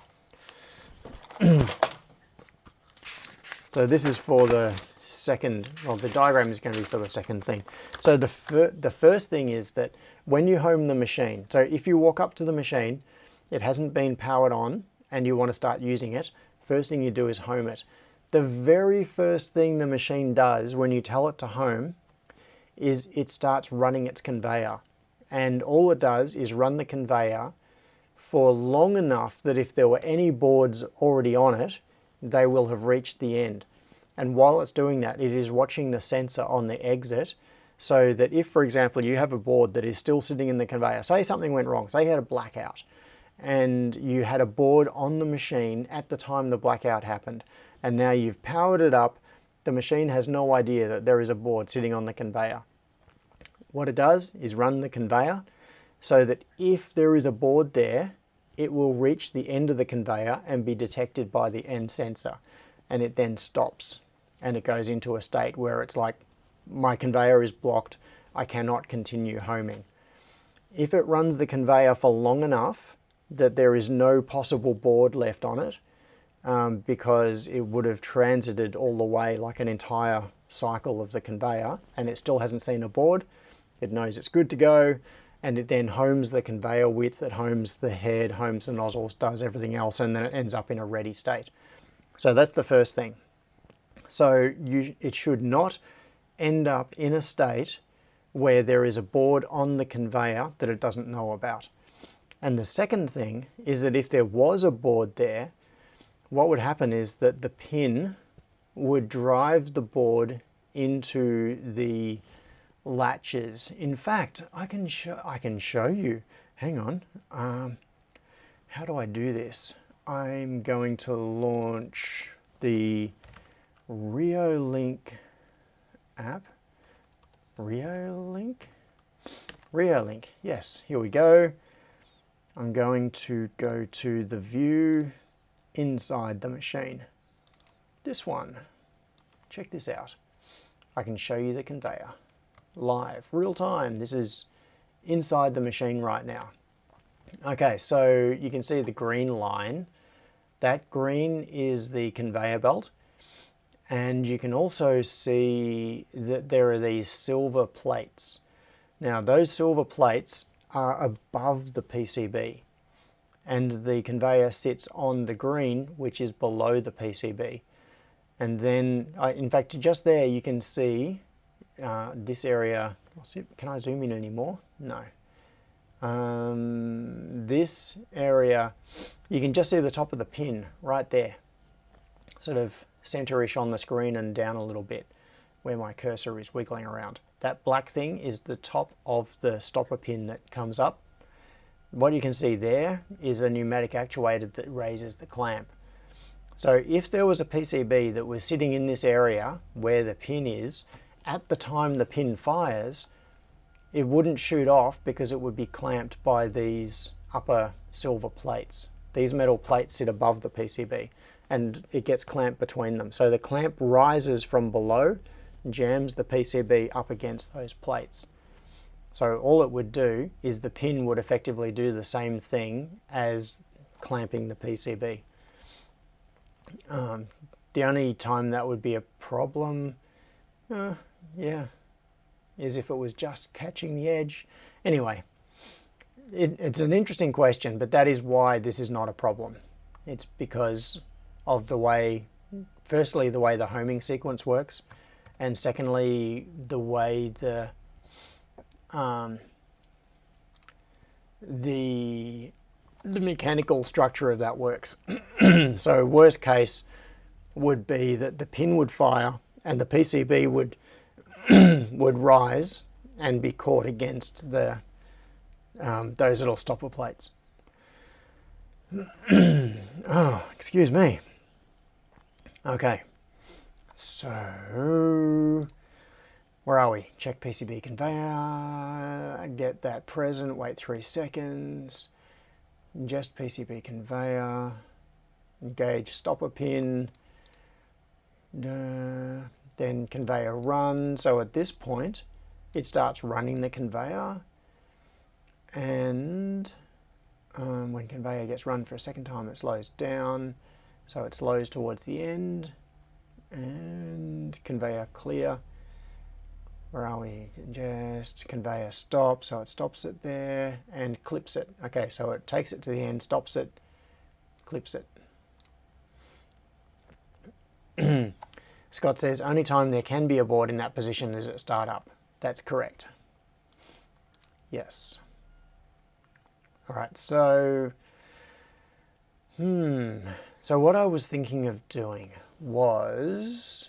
So this is for the second, well, the diagram is going to be for the second thing. So the first thing is that when you home the machine, so if you walk up to the machine, it hasn't been powered on and you want to start using it, first thing you do is home it. The very first thing the machine does when you tell it to home is it starts running its conveyor. And all it does is run the conveyor for long enough that if there were any boards already on it, they will have reached the end. And while it's doing that, it is watching the sensor on the exit, so that if, for example, you have a board that is still sitting in the conveyor, say something went wrong, say you had a blackout, and you had a board on the machine at the time the blackout happened, and now you've powered it up, the machine has no idea that there is a board sitting on the conveyor. What it does is run the conveyor so that if there is a board there, it will reach the end of the conveyor and be detected by the end sensor, and it then stops and it goes into a state where it's like, my conveyor is blocked, I cannot continue homing. If it runs the conveyor for long enough that there is no possible board left on it, because it would have transited all the way, like an entire cycle of the conveyor, and it still hasn't seen a board, it knows it's good to go, and it then homes the conveyor width, it homes the head, homes the nozzles, does everything else, and then it ends up in a ready state. So that's the first thing. So it should not end up in a state where there is a board on the conveyor that it doesn't know about. And the second thing is that if there was a board there, what would happen is that the pin would drive the board into the latches. In fact, I can show you. Hang on. How do I do this? I'm going to launch the Reolink app. Reolink, yes, here we go. I'm going to go to the view inside the machine. This one. Check this out. I can show you the conveyor. Live, real time. This is inside the machine right now. Okay, so you can see the green line. That green is the conveyor belt. And you can also see that there are these silver plates. Now those silver plates are above the PCB, and the conveyor sits on the green, which is below the PCB. And then, in fact, just there you can see this area. Can I zoom in anymore? No. This area, you can just see the top of the pin right there, sort of centerish on the screen and down a little bit where my cursor is wiggling around. That black thing is the top of the stopper pin that comes up. What you can see there is a pneumatic actuator that raises the clamp. So if there was a PCB that was sitting in this area where the pin is, at the time the pin fires, it wouldn't shoot off because it would be clamped by these upper silver plates. These metal plates sit above the PCB, and it gets clamped between them. So the clamp rises from below, jams the PCB up against those plates. So all it would do is the pin would effectively do the same thing as clamping the PCB. The only time that would be a problem, yeah, is if it was just catching the edge. Anyway, it's an interesting question, but that is why this is not a problem. It's because of the way, firstly, the way the homing sequence works, and secondly, the way the mechanical structure of that works. So worst case would be that the pin would fire and the PCB would would rise and be caught against the those little stopper plates. Oh, excuse me. Okay, so where are we? Check PCB conveyor, get that present, wait 3 seconds, ingest PCB conveyor, engage stopper pin, then conveyor run. So at this point it starts running the conveyor, and when conveyor gets run for a second time it slows down, so it slows towards the end, and conveyor clear. Where are we? Just conveyor stop, so it stops it there and clips it. Okay, so it takes it to the end, stops it, clips it. Scott says, only time there can be a board in that position is at startup. That's correct. Yes. All right, so, so what I was thinking of doing was,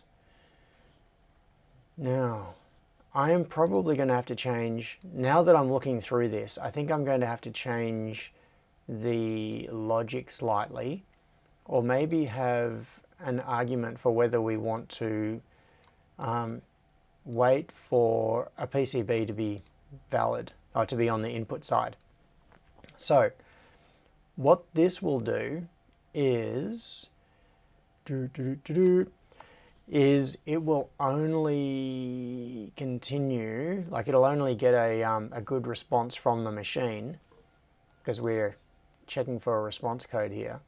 now, I am probably going to have to change, now that I'm looking through this, I think I'm going to have to change the logic slightly, or maybe have an argument for whether we want to wait for a PCB to be valid, or to be on the input side. So what this will do is, it will only continue, like it'll only get a good response from the machine, because we're checking for a response code here,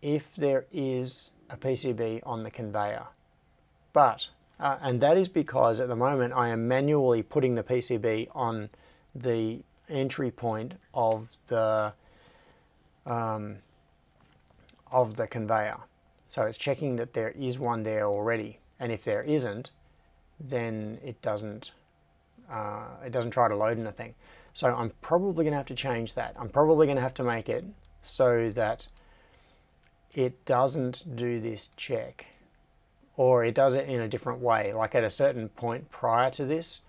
if there is a PCB on the conveyor. But, and that is because at the moment I am manually putting the PCB on the entry point of the conveyor. So it's checking that there is one there already, and if there isn't, then it doesn't try to load anything. So I'm probably going to have to change that. I'm probably going to have to make it so that it doesn't do this check, or it does it in a different way. Like at a certain point prior to this,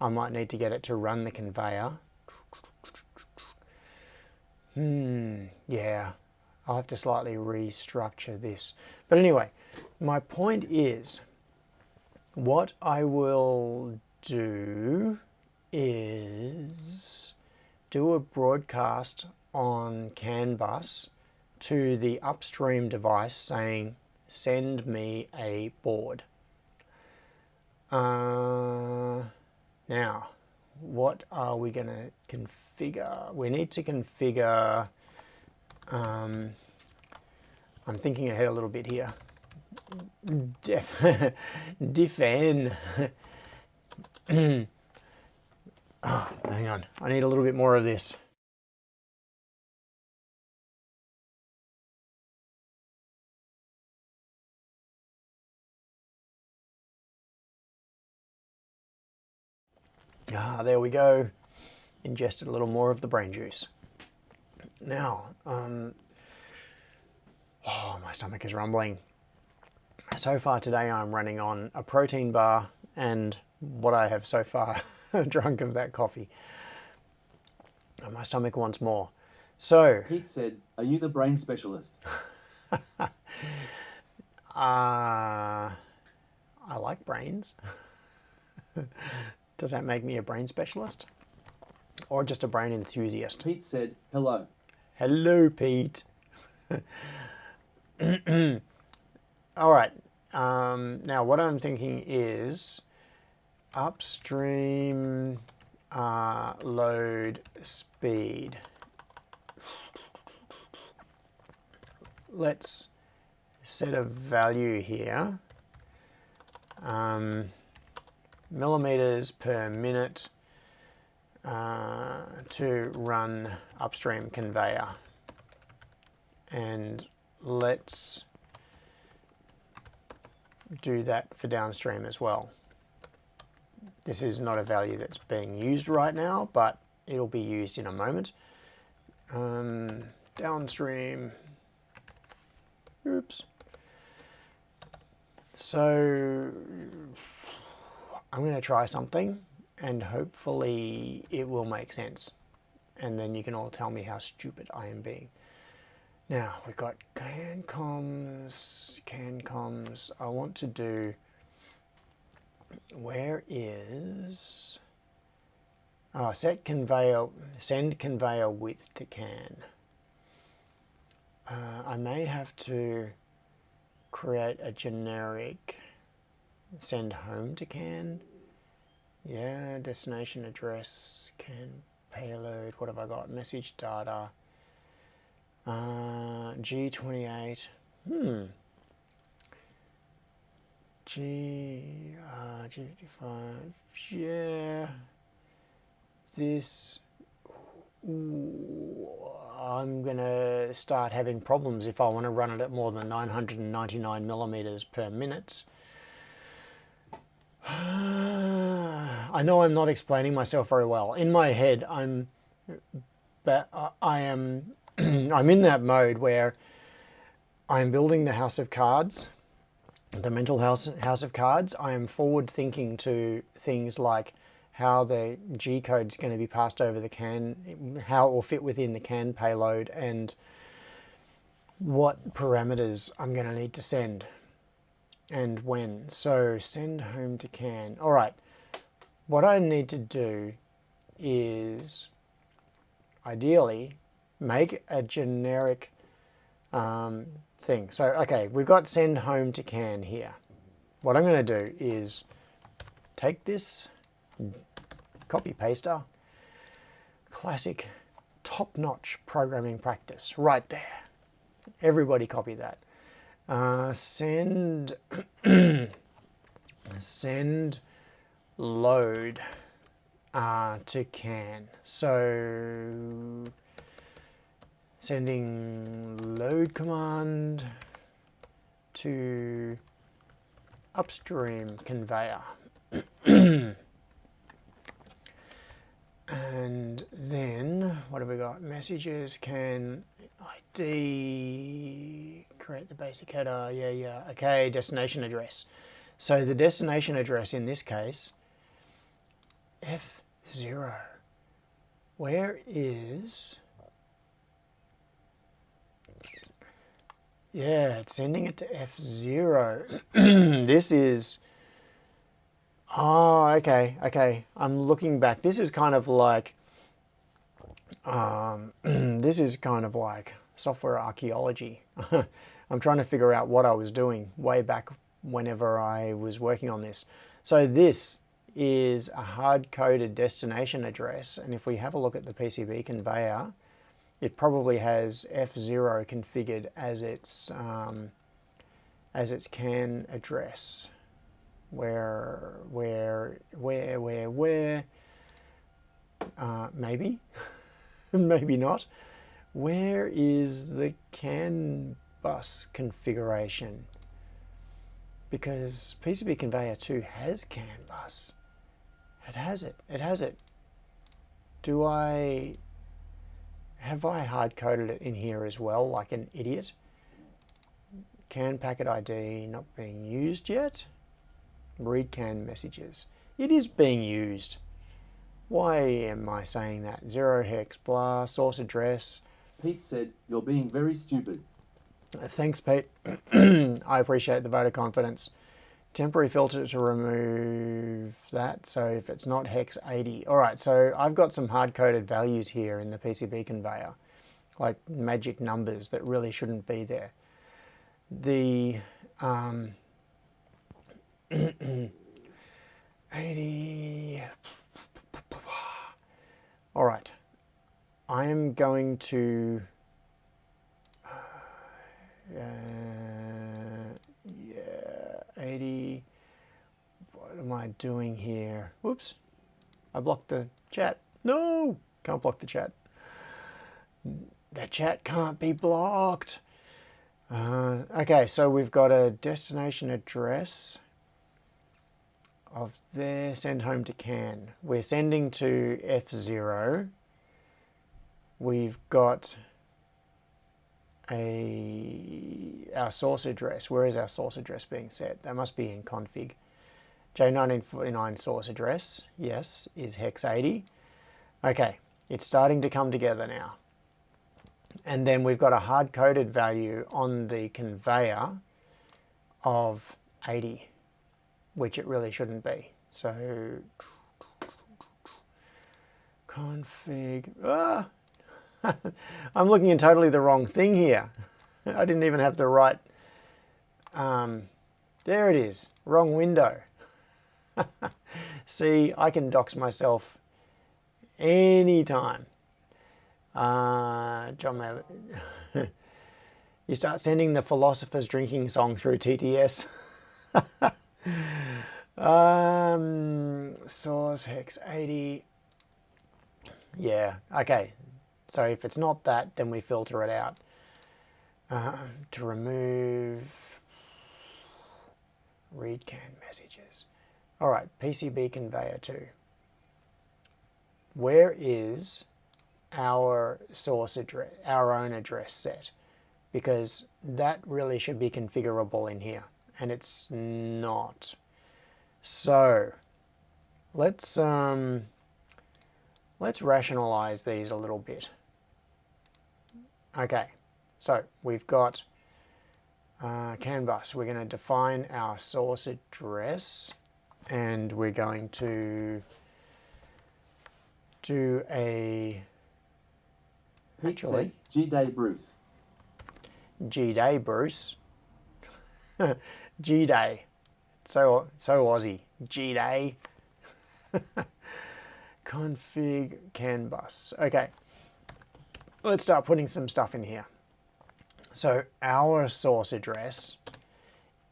I might need to get it to run the conveyor. Yeah, I'll have to slightly restructure this. But anyway, my point is, what I will do is do a broadcast on CAN bus to the upstream device saying, send me a board. Now, what are we going to configure? We need to configure, I'm thinking ahead a little bit here. Diffen. Oh, hang on, I need a little bit more of this. There we go. Ingested a little more of the brain juice. Now, oh, my stomach is rumbling. So far today I'm running on a protein bar and what I have so far drunk of that coffee. And my stomach wants more. So,
Pete said, "Are you the brain specialist?"
I like brains. Does that make me a brain specialist? Or just a brain enthusiast?
Pete said, "Hello."
Hello, Pete. All right. Now, what I'm thinking is upstream load speed. Let's set a value here. Millimeters per minute to run upstream conveyor. And let's do that for downstream as well. This is not a value that's being used right now, but it'll be used in a moment. Downstream. Oops. So I'm going to try something and hopefully it will make sense. And then you can all tell me how stupid I am being. Now we've got CAN comms. I want to do, where is, send conveyor width to CAN. I may have to create a generic send home to CAN. Yeah, destination address, CAN payload, what have I got? Message data. G28. G55. Yeah. This. Ooh, I'm gonna start having problems if I want to run it at more than 999 millimeters per minute. I know I'm not explaining myself very well. In my head, I'm in that mode where I'm building the house of cards, the mental house of cards. I am forward thinking to things like how the G code is going to be passed over the CAN, how it will fit within the CAN payload, and what parameters I'm going to need to send and when. So send home to CAN. All right, what I need to do is ideally make a generic thing. So okay, we've got send home to CAN here. What I'm going to do is take this copy paster, classic top-notch programming practice right there. Everybody copy that. Send send load to CAN. So sending load command to upstream conveyor. And then what have we got? Messages can ID, create the basic header. Yeah. Okay, destination address. So the destination address in this case, F0. Where is... Yeah, it's sending it to F0. This is... Oh, okay. I'm looking back. This is kind of like... this is kind of like software archaeology. I'm trying to figure out what I was doing way back whenever I was working on this. So this is a hard-coded destination address, and if we have a look at the PCB conveyor, it probably has F0 configured as its CAN address. Where? Maybe, maybe not. Where is the CAN bus configuration? Because PCB Conveyor 2 has CAN bus. It has it. Have I hard-coded it in here as well, like an idiot? CAN packet ID not being used yet. Read CAN messages. It is being used. Why am I saying that? 0 hex, blah, source address.
Pete said, "You're being very stupid."
Thanks, Pete. I appreciate the vote of confidence. Temporary filter to remove that. So if it's not hex 80. All right, so I've got some hard-coded values here in the PCB conveyor, like magic numbers that really shouldn't be there. The 80. All right, I am going to yeah, 80. What am I doing here? Whoops, I blocked the chat. No, can't block the chat. The chat can't be blocked. Okay, so we've got a destination address of there, send home to CAN. We're sending to F0. We've got our source address. Where is our source address being set? That must be in config. J1949 source address, yes, is hex 80. Okay, it's starting to come together now. And then we've got a hard-coded value on the conveyor of 80, which it really shouldn't be. So config, I'm looking at totally the wrong thing here. I didn't even have the right, there it is, wrong window. See, I can dox myself anytime. John Mayer, you start sending the philosopher's drinking song through TTS. Source hex 80. Yeah, okay. So if it's not that, then we filter it out. To remove read CAN messages. All right, PCB conveyor 2. Where is our source address, our own address set? Because that really should be configurable in here, and it's not. So let's rationalize these a little bit. Okay, so we've got CAN bus. We're going to define our source address, and we're going to do a actually
G-Day Bruce.
G-Day Bruce. G-Day. So Aussie. G-Day. Config CAN bus. Okay. Let's start putting some stuff in here. So our source address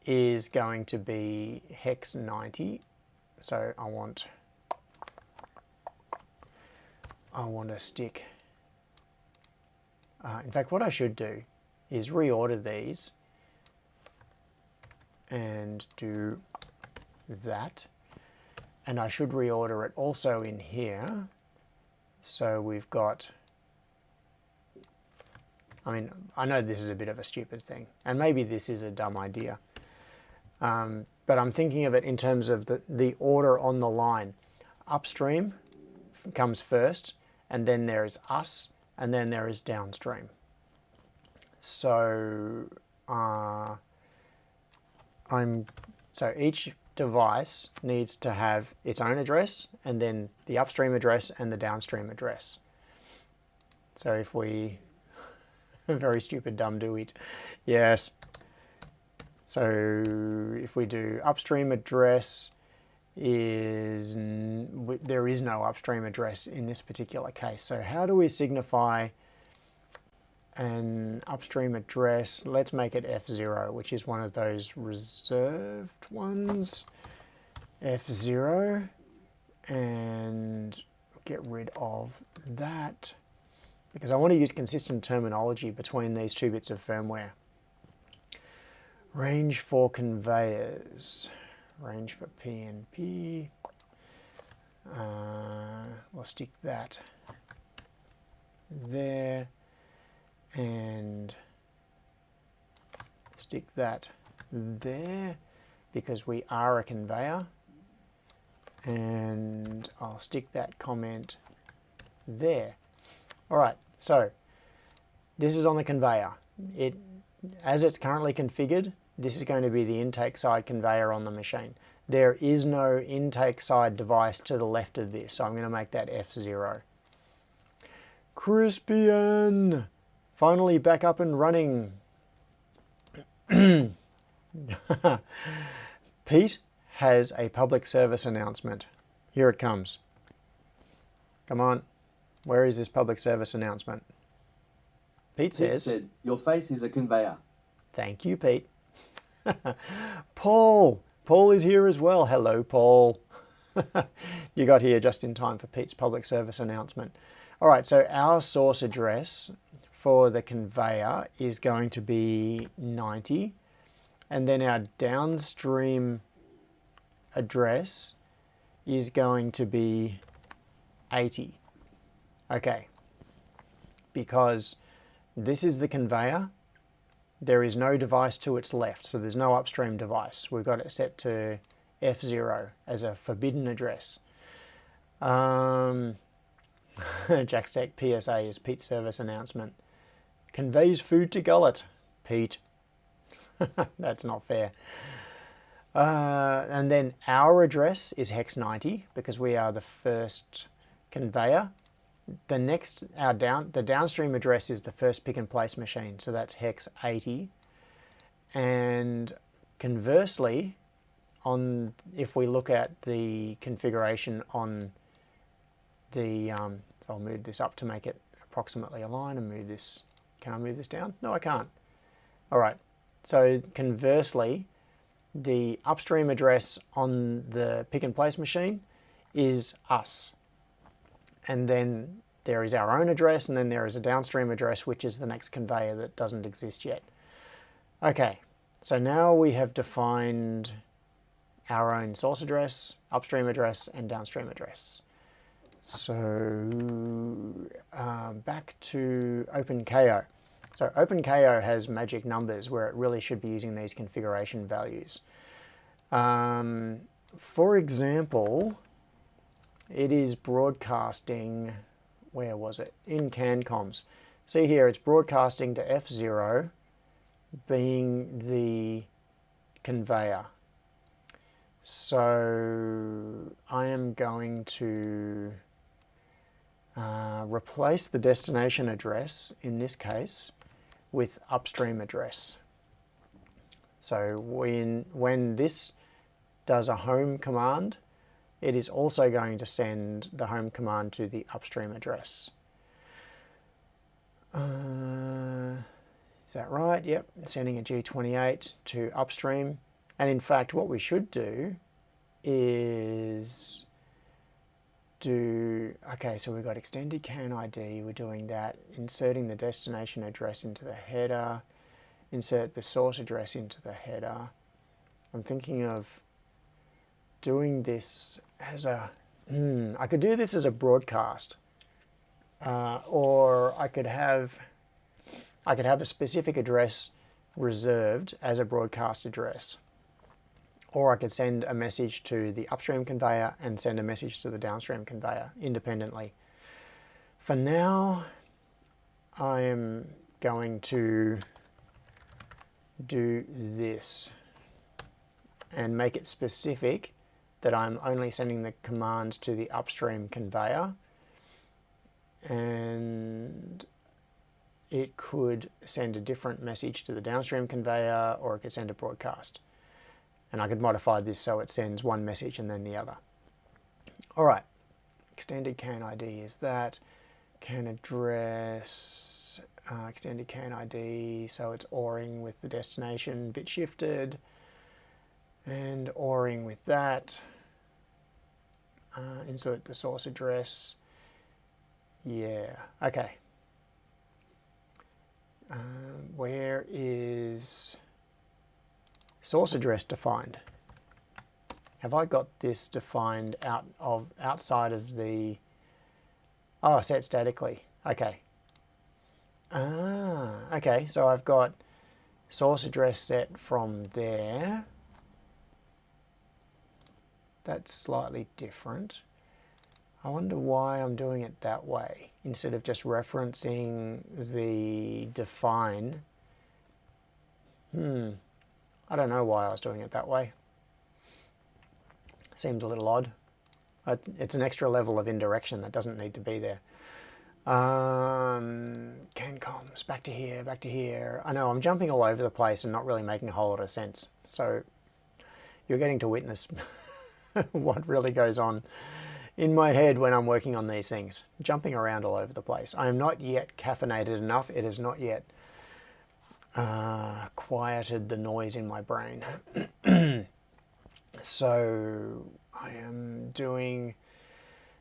is going to be hex 90. So I want I want to stick, in fact what I should do is reorder these and do that, and I should reorder it also in here. So we've got, I mean, I know this is a bit of a stupid thing, and maybe this is a dumb idea, but I'm thinking of it in terms of the order on the line. Upstream comes first, and then there is us, and then there is downstream. So so each device needs to have its own address, and then the upstream address and the downstream address. So if we, very stupid, dumb do it, yes. So if we do upstream address is, there is no upstream address in this particular case. So how do we signify an upstream address? Let's make it F0, which is one of those reserved ones. F0, and get rid of that because I want to use consistent terminology between these two bits of firmware. Range for conveyors, range for PNP, we'll stick that there and stick that there because we are a conveyor, and I'll stick that comment there. Alright, so this is on the conveyor. As it's currently configured, this is going to be the intake side conveyor on the machine. There is no intake side device to the left of this, so I'm going to make that F0. Crispian! Finally back up and running. Pete has a public service announcement. Here it comes. Come on. Where is this public service announcement? Pete said,
your face is a conveyor.
Thank you, Pete. Paul. Paul is here as well. Hello, Paul. You got here just in time for Pete's public service announcement. All right, so our source address for the conveyor is going to be 90. And then our downstream address is going to be 80. Okay. Because this is the conveyor. There is no device to its left, so there's no upstream device. We've got it set to F0 as a forbidden address. Jackstack PSA is Pete's service announcement. Conveys food to gullet. Pete. That's not fair. And then our address is hex 90 because we are the first conveyor. The next, the downstream address is the first pick and place machine, so that's hex 80. And conversely, if we look at the configuration on the, so I'll move this up to make it approximately aligned and move this. Can I move this down? No, I can't. All right. So conversely, the upstream address on the pick and place machine is us. And then there is our own address, and then there is a downstream address, which is the next conveyor that doesn't exist yet. Okay, so now we have defined our own source address, upstream address, and downstream address. So back to OpenKO. So OpenKO has magic numbers where it really should be using these configuration values. For example, it is broadcasting, where was it? In CanComs. See here, it's broadcasting to F0 being the conveyor. So I am going to replace the destination address, in this case, with upstream address. So when this does a home command, it is also going to send the home command to the upstream address. Is that right? Yep, sending a G28 to upstream. And in fact, what we should do is do, okay, so we've got extended CAN ID, we're doing that, inserting the destination address into the header, insert the source address into the header. I'm thinking of doing this as a, I could do this as a broadcast, or I could have a specific address reserved as a broadcast address. Or I could send a message to the upstream conveyor and send a message to the downstream conveyor independently. For now, I am going to do this and make it specific that I'm only sending the commands to the upstream conveyor, and it could send a different message to the downstream conveyor, or it could send a broadcast. And I could modify this so it sends one message and then the other. All right, extended CAN ID is that. CAN address, extended CAN ID, so it's ORing with the destination bit shifted, and ORing with that. Insert the source address. Yeah, okay. Where is source address defined? Have I got this defined outside of the, oh, set statically, okay. Okay, so I've got source address set from there. That's slightly different. I wonder why I'm doing it that way instead of just referencing the define. I don't know why I was doing it that way. Seems a little odd. It's an extra level of indirection that doesn't need to be there. CAN comms, back to here, back to here. I know I'm jumping all over the place and not really making a whole lot of sense. So you're getting to witness what really goes on in my head when I'm working on these things. Jumping around all over the place. I am not yet caffeinated enough. It has not yet quieted the noise in my brain. So I am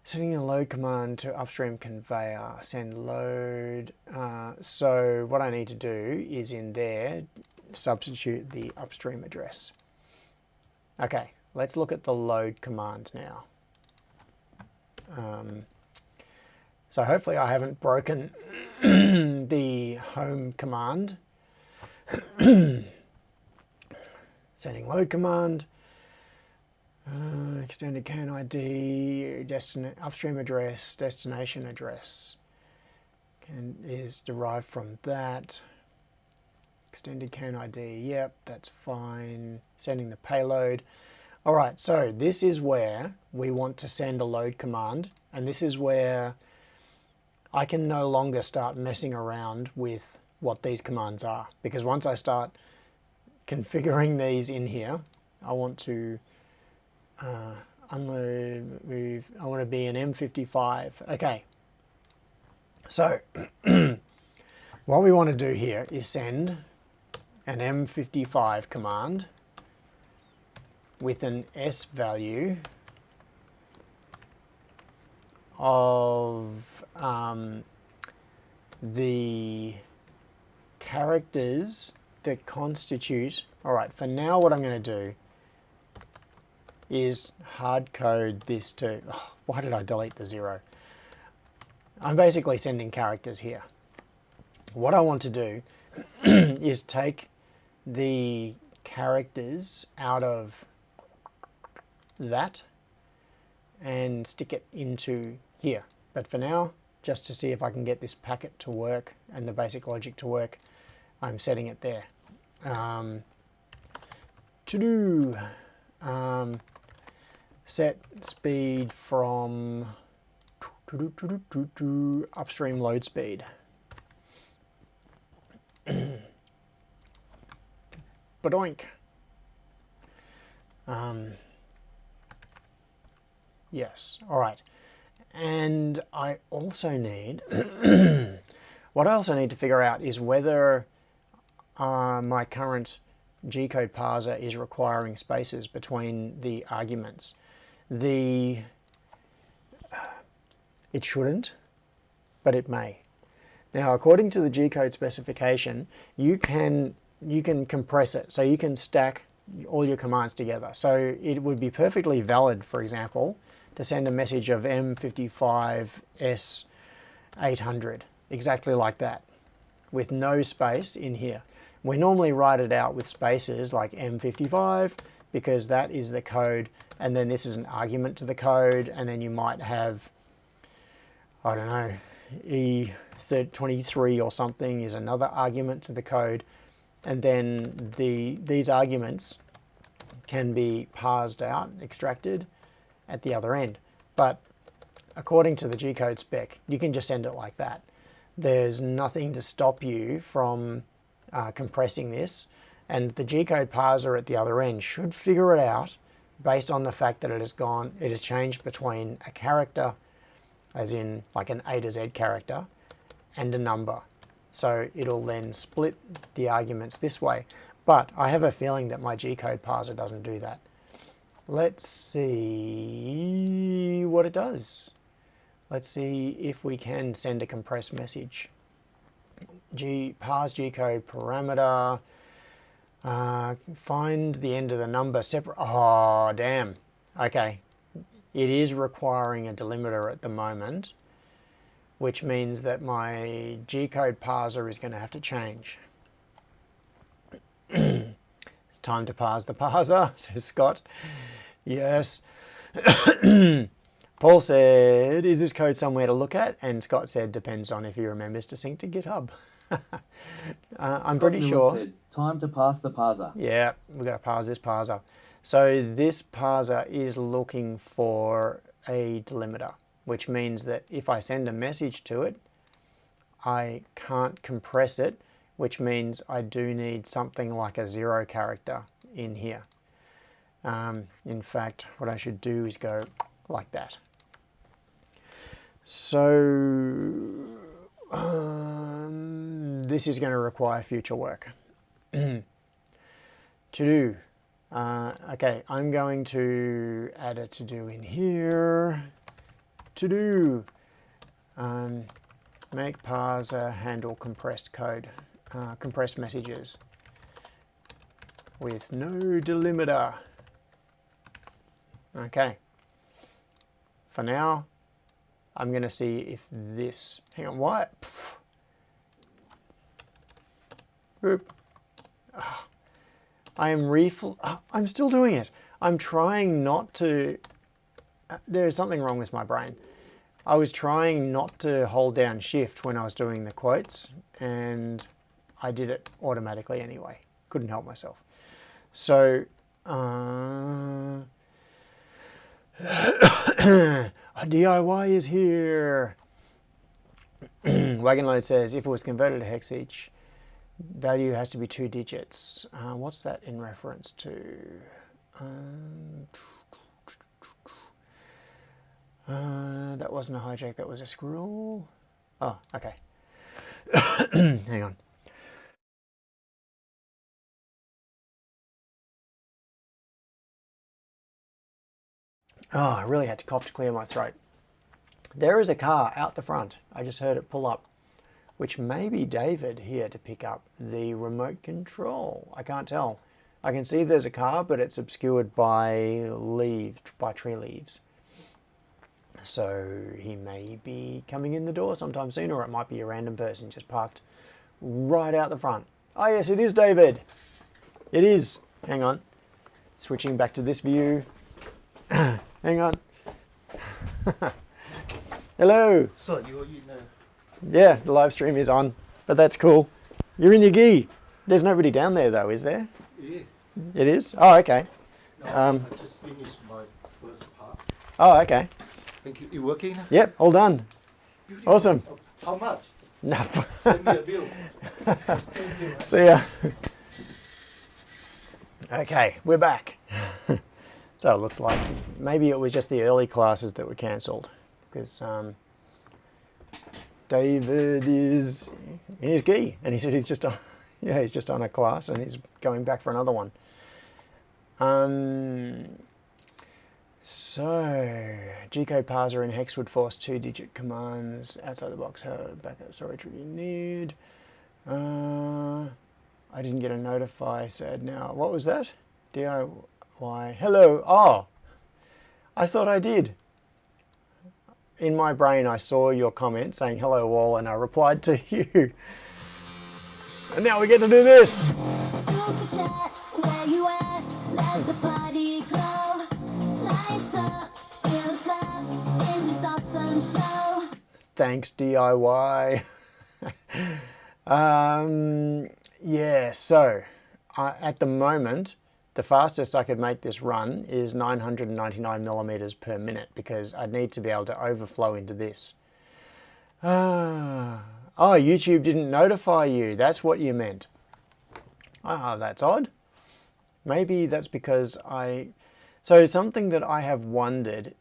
sending a load command to upstream conveyor, send load. So what I need to do is in there substitute the upstream address. Okay, let's look at the load command now. So hopefully I haven't broken the home command. Sending load command, extended CAN ID, upstream address, destination address, and is derived from that. Extended CAN ID, yep, that's fine. Sending the payload. All right, so this is where we want to send a load command, and this is where I can no longer start messing around with what these commands are, because once I start configuring these in here, I want to unload, move, I want to be an M55. Okay, so what we want to do here is send an M55 command with an S value of the characters that constitute, all right, for now what I'm going to do is hard code this to, oh, why did I delete the 0? I'm basically sending characters here. What I want to do is take the characters out of that and stick it into here. But for now, just to see if I can get this packet to work and the basic logic to work, I'm setting it there. To do set speed from upstream load speed. Badoink. Yes, all right. And I also need, what I also need to figure out is whether my current G-code parser is requiring spaces between the arguments. It shouldn't, but it may. Now, according to the G-code specification, you can compress it, so you can stack all your commands together. So it would be perfectly valid, for example, to send a message of M55S800, exactly like that, with no space in here. We normally write it out with spaces like M55 because that is the code, and then this is an argument to the code, and then you might have, I don't know, E23 or something is another argument to the code, and then these arguments can be parsed out, extracted at the other end. But according to the G-code spec, you can just send it like that. There's nothing to stop you from compressing this, and the G-code parser at the other end should figure it out based on the fact that it has changed between a character, as in like an A to Z character, and a number. So it'll then split the arguments this way. But I have a feeling that my G-code parser doesn't do that. Let's see what it does. Let's see if we can send a compressed message. Parse G-code parameter. Find the end of the number separate. Oh, damn. Okay. It is requiring a delimiter at the moment, which means that my G-code parser is going to have to change. It's time to parse the parser, says Scott. Yes. Paul said, is this code somewhere to look at? And Scott said, depends on if he remembers to sync to GitHub. I'm pretty sure.
Said, time to parse the parser.
Yeah, we've got to parse this parser. So this parser is looking for a delimiter, which means that if I send a message to it, I can't compress it, which means I do need something like a 0 character in here. In fact, what I should do is go like that. So this is going to require future work. To do. Okay, I'm going to add a to do in here. To do. Make parser handle compressed code, compressed messages with no delimiter. Okay. For now, I'm going to see if this. Hang on, what? Oop. I'm still doing it. I'm trying not to. There's something wrong with my brain. I was trying not to hold down shift when I was doing the quotes, and I did it automatically anyway. Couldn't help myself. So, a DIY is here. Wagon Load says, if it was converted to hex, each value has to be 2 digits. What's that in reference to? That wasn't a hijack, that was a scroll. Oh, okay. Hang on. Oh, I really had to cough to clear my throat. There is a car out the front. I just heard it pull up, which may be David here to pick up the remote control. I can't tell. I can see there's a car, but it's obscured by tree leaves. So he may be coming in the door sometime soon, or it might be a random person just parked right out the front. Oh yes, it is David. It is. Hang on. Switching back to this view. Hang on. Hello.
So you're in
Yeah, the live stream is on, but that's cool. You're in your gi. There's nobody down there though, is there?
yeah.
It is? Oh, okay.
No, I just finished my first part.
Oh, okay.
Thank you. You working now?
Yep, all done.
Beautiful.
Awesome.
Oh, how much?
No.
Send me a bill. Thank you.
See ya. Okay, we're back. So it looks like maybe it was just the early classes that were cancelled, because David is in his gi, and he said he's just on, yeah, he's just on a class and he's going back for another one. So, G-code parser in hex would force 2-digit commands outside the box. How backup storage would you need? I didn't get a notify, said now. What was that? DIY. Hello. Oh, I thought I did. In my brain, I saw your comment saying hello all, and I replied to you. And now we get to do this.
Super chat, where you at? Let the party glow. Lights up, feel the club in this awesome show.
Thanks, DIY. Yeah, so at the moment, the fastest I could make this run is 999 millimeters per minute because I need to be able to overflow into this. Oh, YouTube didn't notify you. That's what you meant. Ah, that's odd. Maybe that's because So something that I have wondered,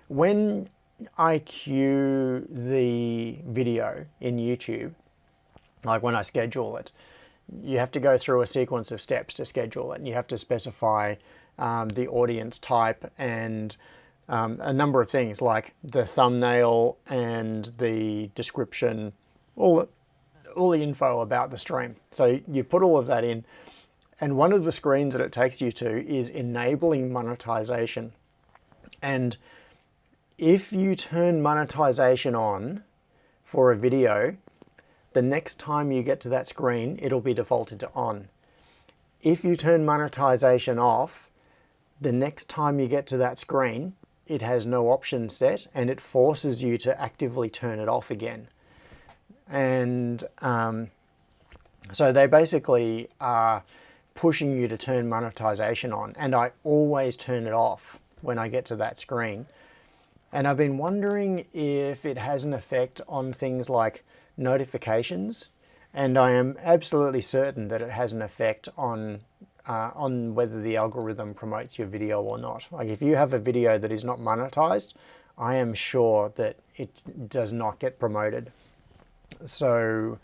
when I queue the video in YouTube, like when I schedule it, you have to go through a sequence of steps to schedule it, and you have to specify the audience type and a number of things like the thumbnail and the description, all the info about the stream. So you put all of that in, and one of the screens that it takes you to is enabling monetization. And if you turn monetization on for a video, the next time you get to that screen, it'll be defaulted to on. If you turn monetization off, the next time you get to that screen, it has no option set and it forces you to actively turn it off again. And so they basically are pushing you to turn monetization on, and I always turn it off when I get to that screen. And I've been wondering if it has an effect on things like notifications, and I am absolutely certain that it has an effect on whether the algorithm promotes your video or not. Like if you have a video that is not monetized, I am sure that it does not get promoted. So,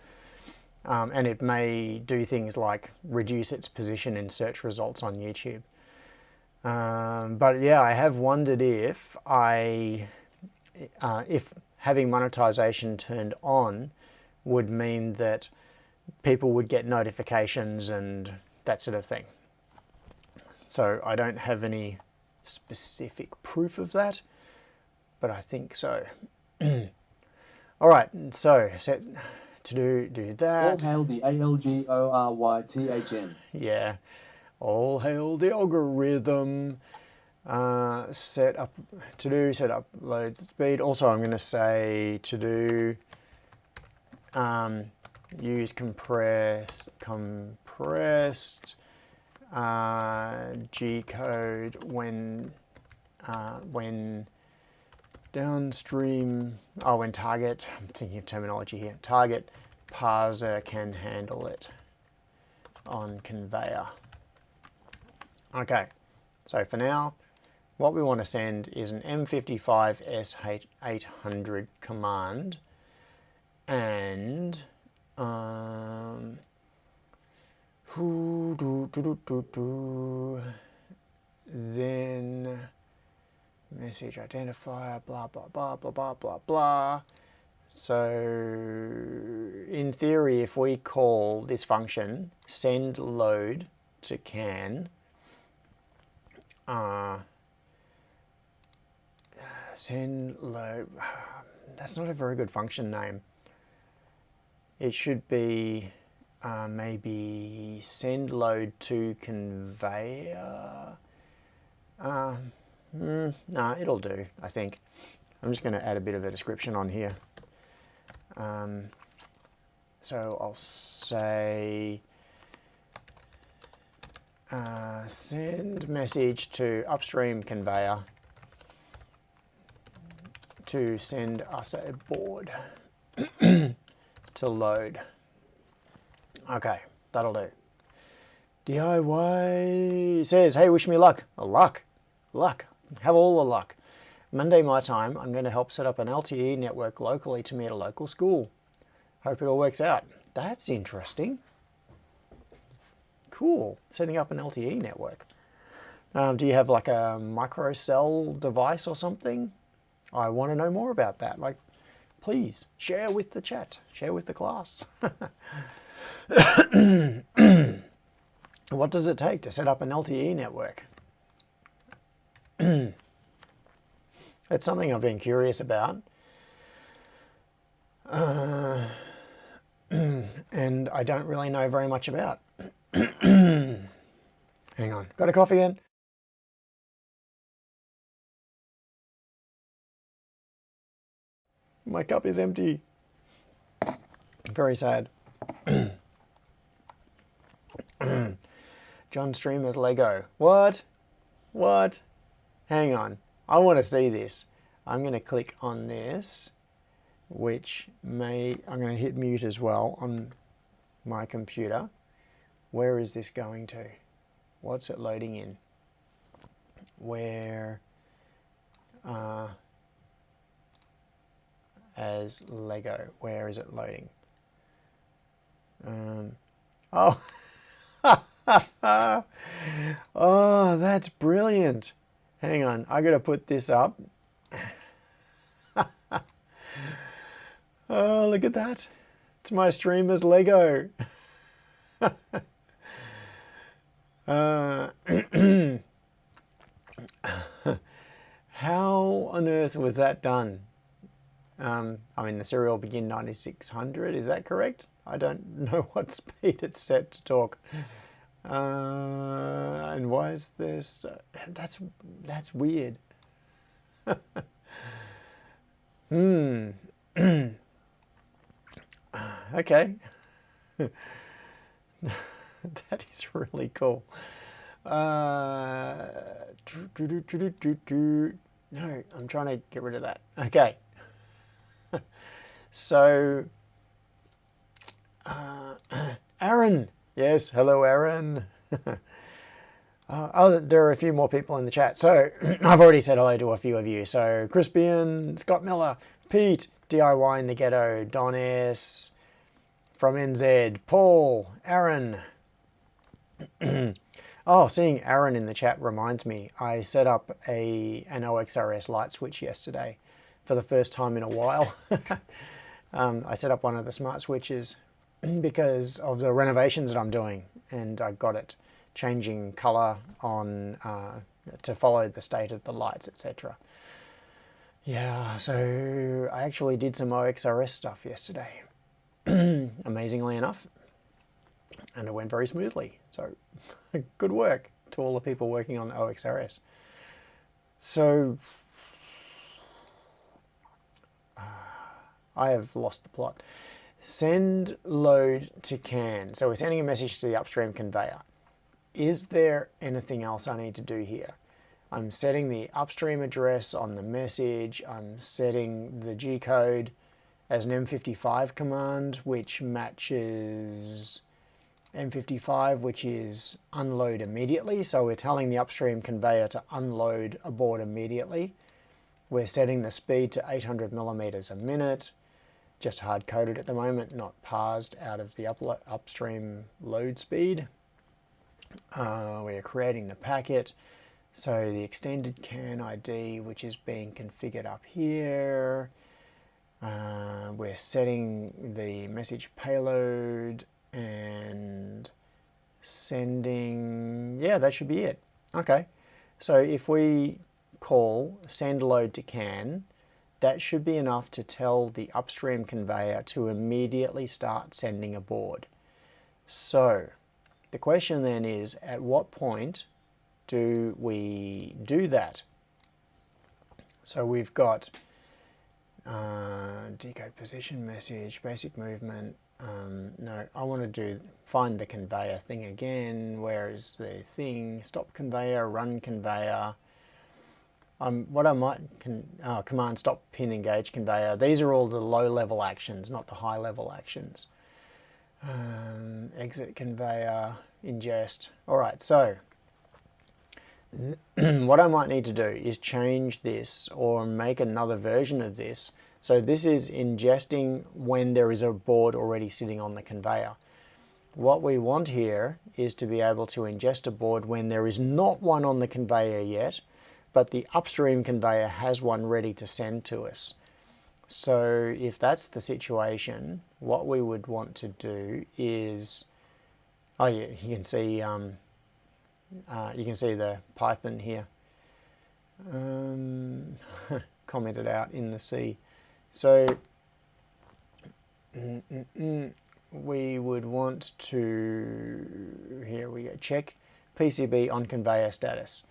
and it may do things like reduce its position in search results on YouTube. But yeah, I have wondered if having monetization turned on would mean that people would get notifications and that sort of thing. So I don't have any specific proof of that, but I think so. All right, so set to do
All
that.
hail the ALGORYTHM.
Yeah, all hail the algorithm. Set up load speed. Also, I'm going to say to do use compressed G code when downstream. Oh, when target. I'm thinking of terminology here. Target parser can handle it on conveyor. Okay, so for now, what we want to send is an M55S800 command, and then message identifier, blah blah blah blah blah blah blah. So in theory, if we call this function send load to can, send load, that's not a very good function name. It should be maybe send load to conveyor. Nah, it'll do, I think. I'm just going to add a bit of a description on here. So I'll say send message to upstream conveyor to send us a board to load. Okay, that'll do. DIY says, hey, wish me luck. Oh, luck. Have all the luck. Monday my time, I'm going to help set up an LTE network locally to me at a local school. Hope it all works out. That's interesting. Cool. Setting up an LTE network. Do you have like a microcell device or something? I want to know more about that. Like, please share with the chat, share with the class. What does it take to set up an LTE network? It's something I've been curious about. And I don't really know very much about. Hang on, got a cough again? My cup is empty. Very sad. John Streamer's Lego. What? What? Hang on. I want to see this. I'm going to click on this, which I'm going to hit mute as well on my computer. Where is this going to? What's it loading in? Where? As Lego. Where is it loading? Oh. Oh, that's brilliant. Hang on, I gotta put this up. Oh, look at that. It's my streamer's Lego. How on earth was that done? I mean, the serial begin 9600, is that correct? I don't know what speed it's set to talk. And why is this? That's weird. Okay. That is really cool. No, I'm trying to get rid of that. Okay. So, Aaron. Yes, hello, Aaron. Oh, there are a few more people in the chat. So, I've already said hello to a few of you. So, Crispian, Scott Miller, Pete, DIY in the Ghetto, Don S, from NZ, Paul, Aaron. Oh, seeing Aaron in the chat reminds me, I set up an OXRS light switch yesterday for the first time in a while. I set up one of the smart switches because of the renovations that I'm doing, and I got it changing color on to follow the state of the lights, etc. Yeah, so I actually did some OXRS stuff yesterday, amazingly enough, and it went very smoothly. So good work to all the people working on OXRS. So I have lost the plot. Send load to CAN. So we're sending a message to the upstream conveyor. Is there anything else I need to do here? I'm setting the upstream address on the message. I'm setting the G code as an M55 command, which matches M55, which is unload immediately. So we're telling the upstream conveyor to unload a board immediately. We're setting the speed to 800 millimeters a minute. Just hard-coded at the moment, not parsed out of the upstream load speed. We're creating the packet. So the extended CAN ID, which is being configured up here. We're setting the message payload and sending, yeah, that should be it. Okay, so if we call send load to CAN, that should be enough to tell the upstream conveyor to immediately start sending a board. So the question then is, at what point do we do that? So we've got decode position message, basic movement. No, I want to find the conveyor thing again. Where is the thing? Stop conveyor, run conveyor. What I might, command stop pin engage conveyor. These are all the low level actions, not the high level actions. Exit conveyor, ingest. All right, so what I might need to do is change this or make another version of this. So this is ingesting when there is a board already sitting on the conveyor. what we want here is to be able to ingest a board when there is not one on the conveyor yet, but the upstream conveyor has one ready to send to us. So if that's the situation, what we would want to do is, oh yeah, you can see the Python here commented out in the C. So we would want to, here we go, check PCB on conveyor status.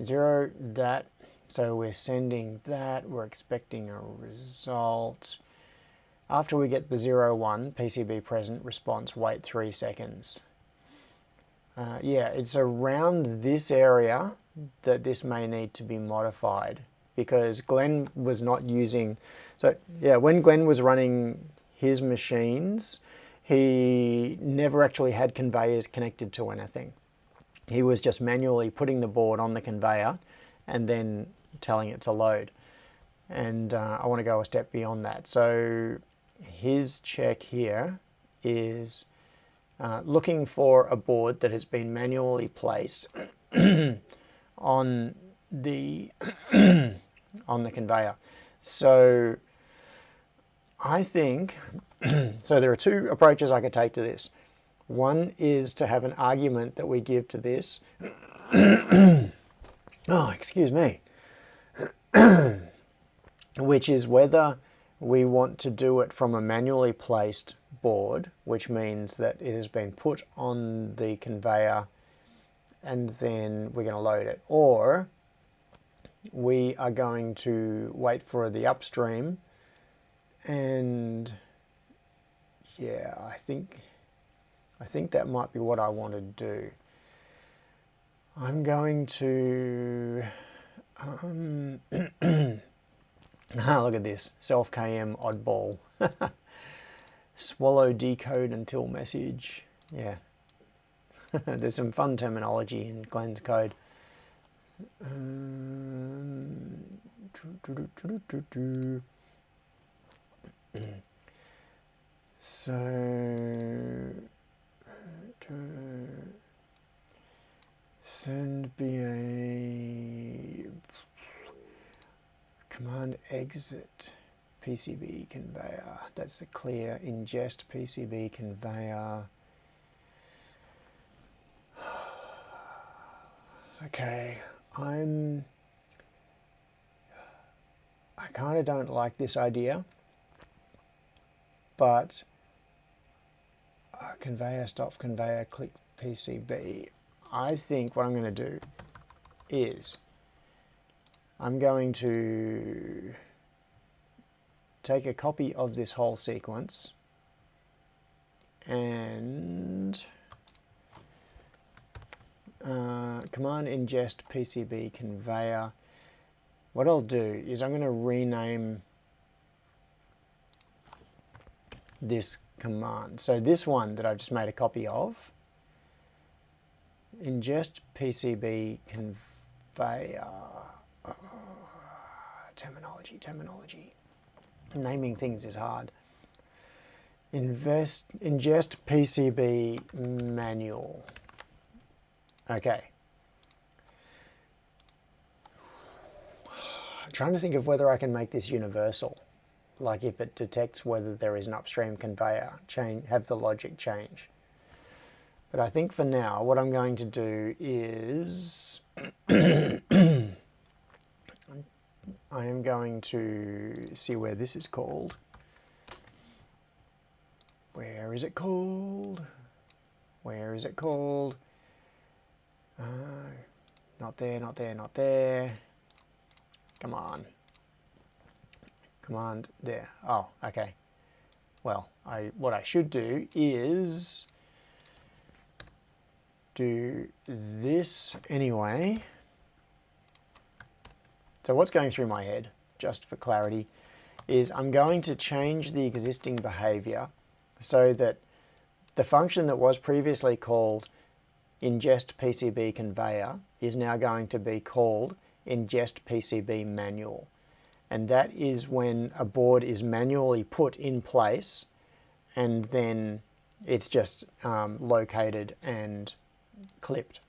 0 that, so we're sending that, we're expecting a result. After we get the 0, 1, PCB present, response, wait 3 seconds. Yeah, it's around this area that this may need to be modified, because Glenn was not using, so yeah, when Glenn was running his machines, he never actually had conveyors connected to anything. He was just manually putting the board on the conveyor and then telling it to load. And I want to go a step beyond that. So his check here is looking for a board that has been manually placed on the on the conveyor. So I think, so there are two approaches I could take to this. One is to have an argument that we give to this. Oh, excuse me. Which is whether we want to do it from a manually placed board, which means that it has been put on the conveyor and then we're going to load it, or we are going to wait for the upstream. And yeah, I think that might be what I want to do. I'm going to look at this, self-KM oddball. Swallow decode until message. Yeah. There's some fun terminology in Glenn's code. So send BA command exit PCB conveyor. That's the clear ingest PCB conveyor. Okay, I kind of don't like this idea, but conveyor stop conveyor click PCB. I think what I'm going to do is I'm going to take a copy of this whole sequence and command ingest PCB conveyor. What I'll do is I'm going to rename this command. So this one that I've just made a copy of, ingest PCB conveyor. Terminology. Naming things is hard. Ingest PCB manual. Okay. I'm trying to think of whether I can make this universal. Like if it detects whether there is an upstream conveyor, have the logic change. But I think for now, what I'm going to do is I am going to see where this is called. Where is it called? Where is it called? Not there, not there, not there. Come on. Command there. Oh, okay. Well, what I should do is do this anyway. So what's going through my head, just for clarity, is I'm going to change the existing behavior so that the function that was previously called ingest PCB conveyor is now going to be called ingest PCB manual. And that is when a board is manually put in place and then It's just located and clipped.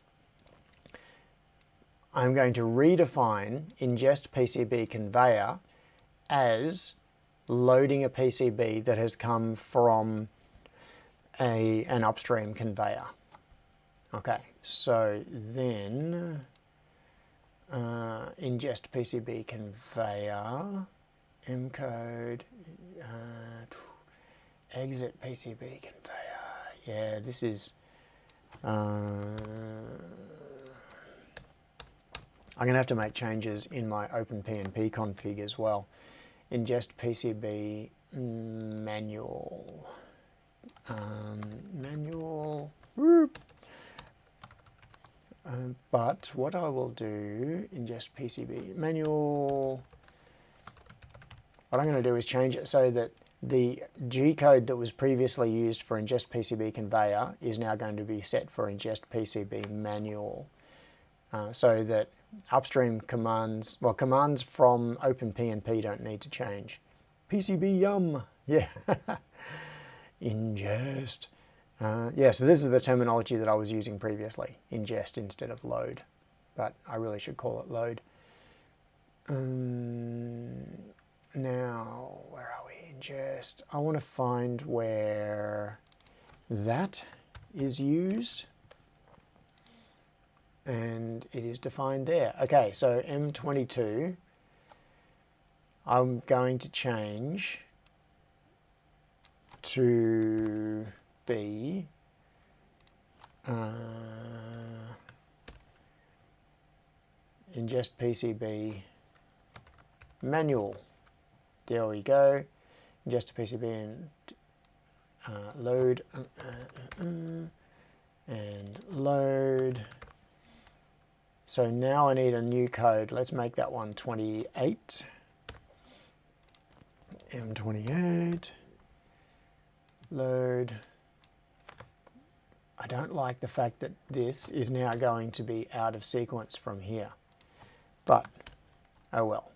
I'm going to redefine ingest PCB conveyor as loading a PCB that has come from an upstream conveyor. Okay, so then ingest PCB conveyor, M code, exit PCB conveyor. Yeah, this is. I'm going to have to make changes in my OpenPNP config as well. Ingest PCB manual. Manual. Whoop. But what I will do, ingest PCB manual. What I'm going to do is change it so that the G code that was previously used for ingest PCB conveyor is now going to be set for ingest PCB manual. So that upstream commands, well, commands from OpenPNP don't need to change. PCB yum, yeah. Ingest. Yeah, so this is the terminology that I was using previously, ingest instead of load, but I really should call it load. Now, where are we? Ingest. I want to find where that is used. And it is defined there. Okay, so M22, I'm going to change to be ingest PCB manual. There we go. Ingest PCB and load and load. So now I need a new code. Let's make that one 28. M28. Load. I don't like the fact that this is now going to be out of sequence from here. But, oh well.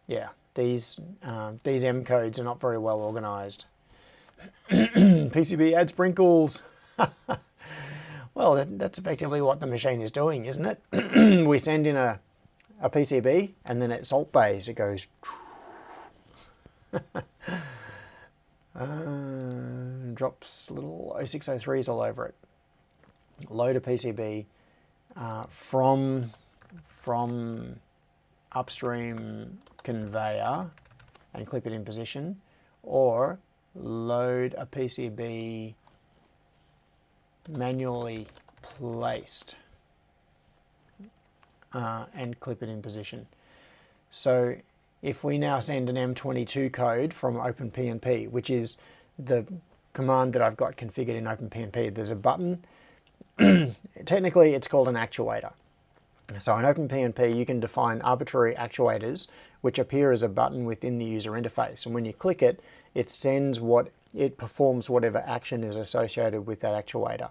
Yeah, these M codes are not very well organized. PCB add sprinkles. Well, that's effectively what the machine is doing, isn't it? We send in a PCB and then at salt bays it goes. Drops little 0603s all over it. Load a PCB from upstream conveyor and clip it in position, or load a PCB manually placed and clip it in position. So if we now send an M22 code from OpenPNP, which is the command that I've got configured in OpenPNP, there's a button. Technically it's called an actuator. So in OpenPNP you can define arbitrary actuators which appear as a button within the user interface, and when you click it, it performs whatever action is associated with that actuator.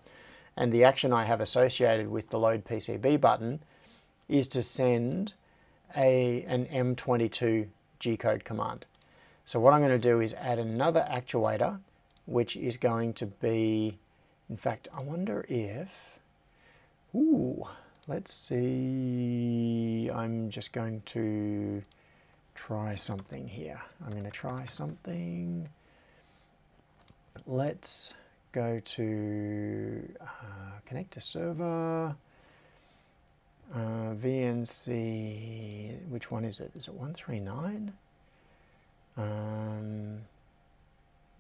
And the action I have associated with the load PCB button is to send an M22 G-code command. So what I'm going to do is add another actuator, which is going to be, in fact, I wonder if, let's see, I'm just going to try something here. I'm going to try something. Let's go to connect to server, VNC, which one is it? Is it 139?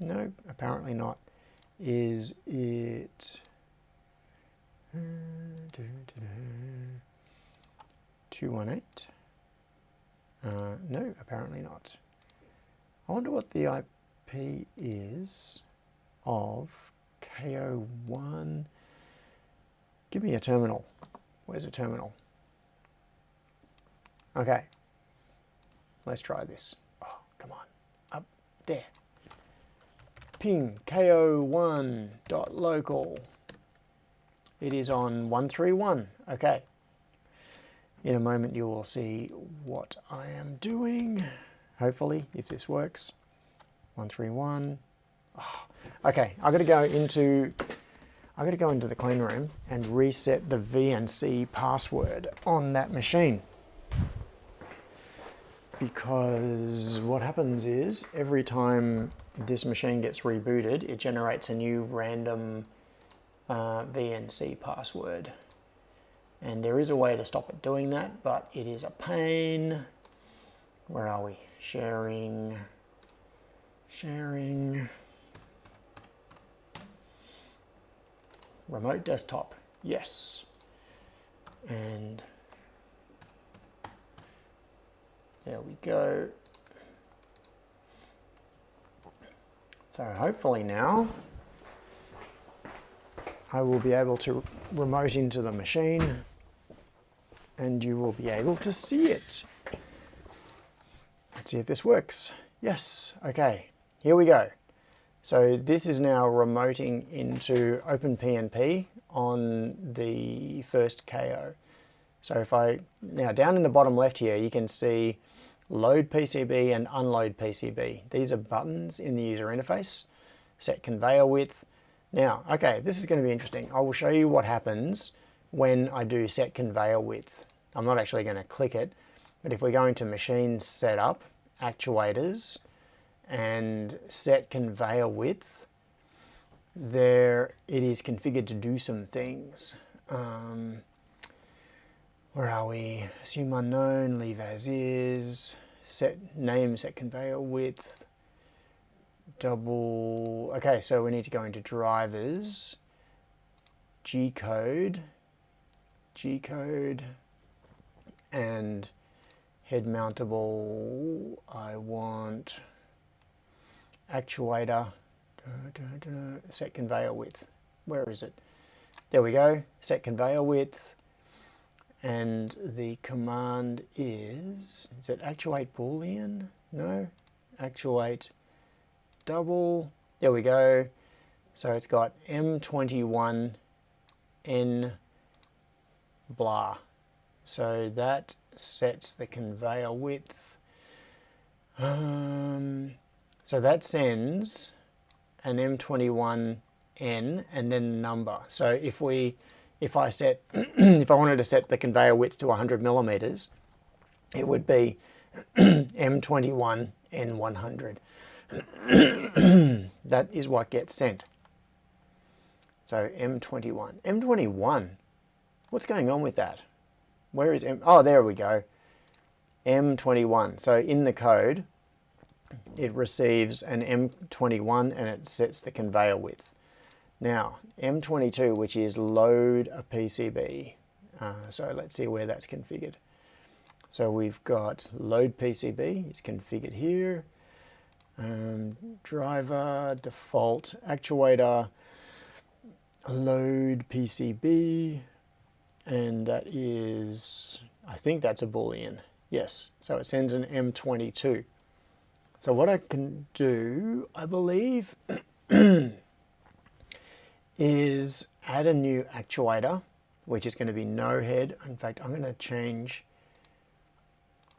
No, apparently not. Is it 218? No, apparently not. I wonder what the IP is of KO1. Give me a terminal. Where's a terminal? Okay. Let's try this. Oh, come on. Up there. Ping ko1.local. It is on 131. Okay. In a moment you will see what I am doing. Hopefully, if this works. 131. Oh, Okay, I got to go into the clean room and reset the VNC password on that machine. Because what happens is every time this machine gets rebooted, it generates a new random VNC password. And there is a way to stop it doing that, but it is a pain. Where are we? Sharing. Remote desktop, yes. And there we go. So hopefully now I will be able to remote into the machine and you will be able to see it. Let's see if this works. Yes, okay, here we go. So this is now remoting into OpenPNP on the first KO. So if now down in the bottom left here, you can see load PCB and unload PCB. These are buttons in the user interface. Set conveyor width. Now, okay, this is going to be interesting. I will show you what happens when I do set conveyor width. I'm not actually going to click it, but if we go into machine setup, actuators, and set conveyor width, there it is configured to do some things. Where are we? Assume unknown, leave as is, set name, set conveyor width, double. Okay, so we need to go into drivers, G-code, and head mountable. I want actuator, set conveyor width. Where is it? There we go, set conveyor width. And the command is it actuate boolean? No, actuate double. There we go. So it's got M21N blah. So that sets the conveyor width. So that sends an M21N and then the number. So if I set, if I wanted to set the conveyor width to 100 millimeters, it would be M21N100. That is what gets sent. So M21. M21. What's going on with that? Where is M? Oh, there we go. M21. So in the code, it receives an M21 and it sets the conveyor width. Now, M22, which is load a PCB. So let's see where that's configured. So we've got load PCB, it's configured here. Driver, default, actuator, load PCB, and that is, I think that's a boolean. Yes, so it sends an M22. So what I can do, I believe, is add a new actuator, which is going to be no head. In fact, I'm going to change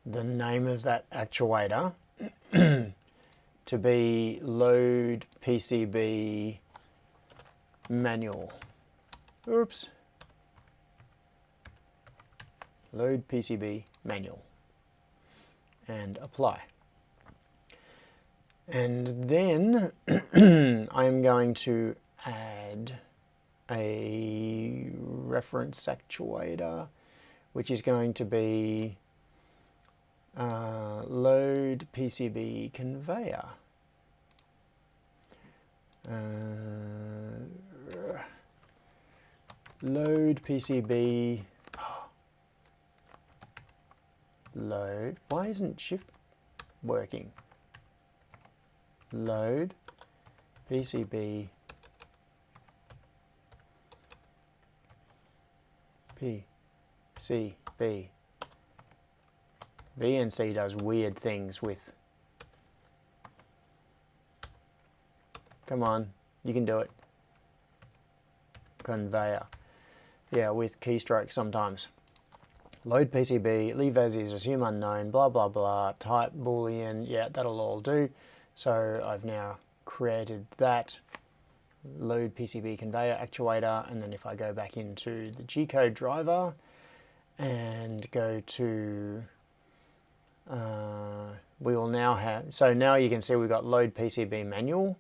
the name of that actuator to be load PCB manual. Oops. Load PCB manual. And apply. And then I'm going to add a reference actuator, which is going to be load PCB conveyor. Load PCB load. Why isn't shift working? Load PCB PCB. VNC does weird things with. Come on, you can do it. Conveyor. Yeah, with keystrokes sometimes. Load PCB, leave as is, assume unknown, blah blah blah, type boolean, yeah, that'll all do. So I've now created that. load PCB conveyor actuator, and then if I go back into the G-code driver and go to, we will now have, so now you can see we've got load PCB manual,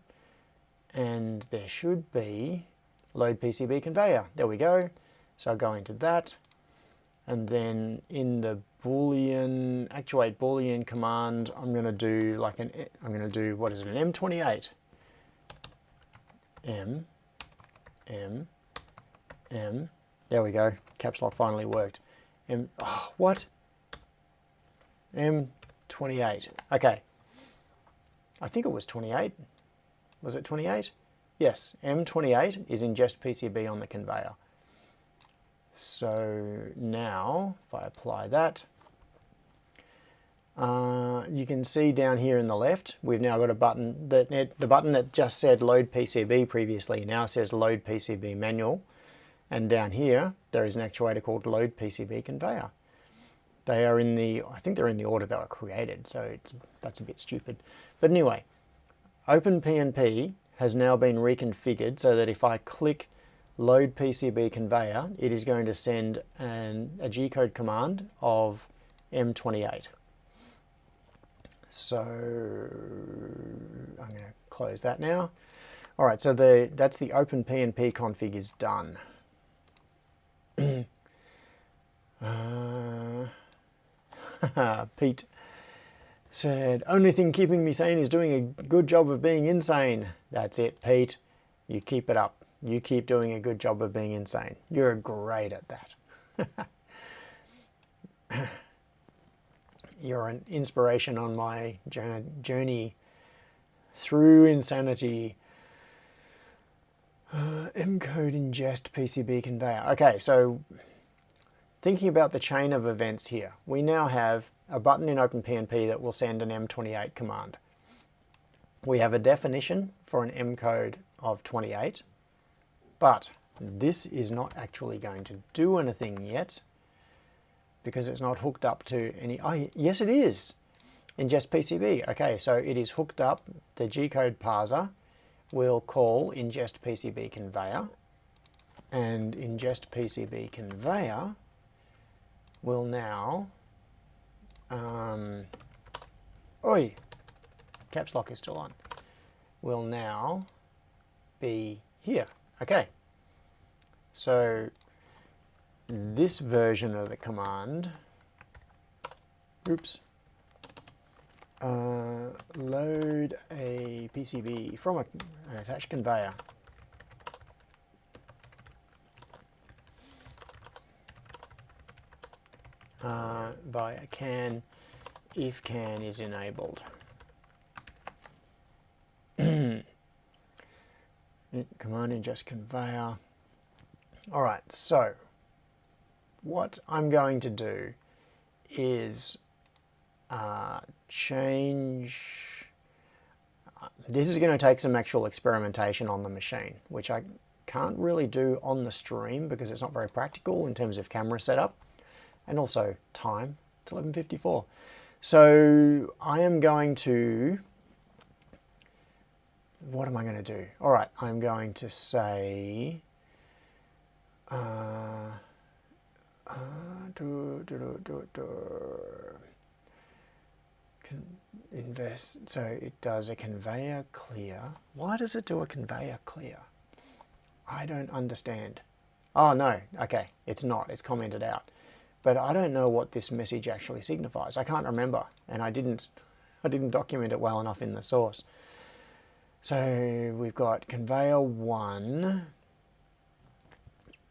and there should be load PCB conveyor. There we go. So I'll go into that, and then in the Boolean, actuate Boolean command, I'm going to do like an, I'm going to do, what is it, an M28. M, there we go. Caps lock finally worked. What? M28. Okay. I think it was 28. Was it 28? Yes, M28 is ingest PCB on the conveyor. So now, if I apply that, you can see down here in the left, we've now got a button that the button that just said load PCB previously now says load PCB manual, and down here there is an actuator called load PCB conveyor. They are in the, I think they're in the order they were created, so that's a bit stupid. But anyway, OpenPNP has now been reconfigured so that if I click load PCB conveyor, it is going to send a G-code command of M28. So I'm going to close that now. All right, so that's the OpenPNP config is done. Pete said, only thing keeping me sane is doing a good job of being insane. That's it, Pete. You keep it up. You keep doing a good job of being insane. You're great at that. You're an inspiration on my journey through insanity. M-code ingest PCB conveyor. Okay, so thinking about the chain of events here, we now have a button in OpenPNP that will send an M28 command. We have a definition for an M code of 28, but this is not actually going to do anything yet because it's not hooked up to any, oh yes it is, ingest PCB. Okay, so it is hooked up, the G-code parser will call ingest PCB conveyor, and ingest PCB conveyor will now, oi, caps lock is still on, will now be here. Okay, so this version of the command, oops, load a PCB from an attached conveyor. By a can, if can is enabled. Command ingest conveyor. All right, so what I'm going to do is change. This is going to take some actual experimentation on the machine, which I can't really do on the stream because it's not very practical in terms of camera setup and also time. It's 11:54. So I am going to, what am I going to do? All right, I'm going to say invest, so it does a conveyor clear. Why does it do a conveyor clear? I don't understand. Oh no, okay, it's not, it's commented out. But I don't know what this message actually signifies. I can't remember, and I didn't document it well enough in the source. So we've got conveyor 1,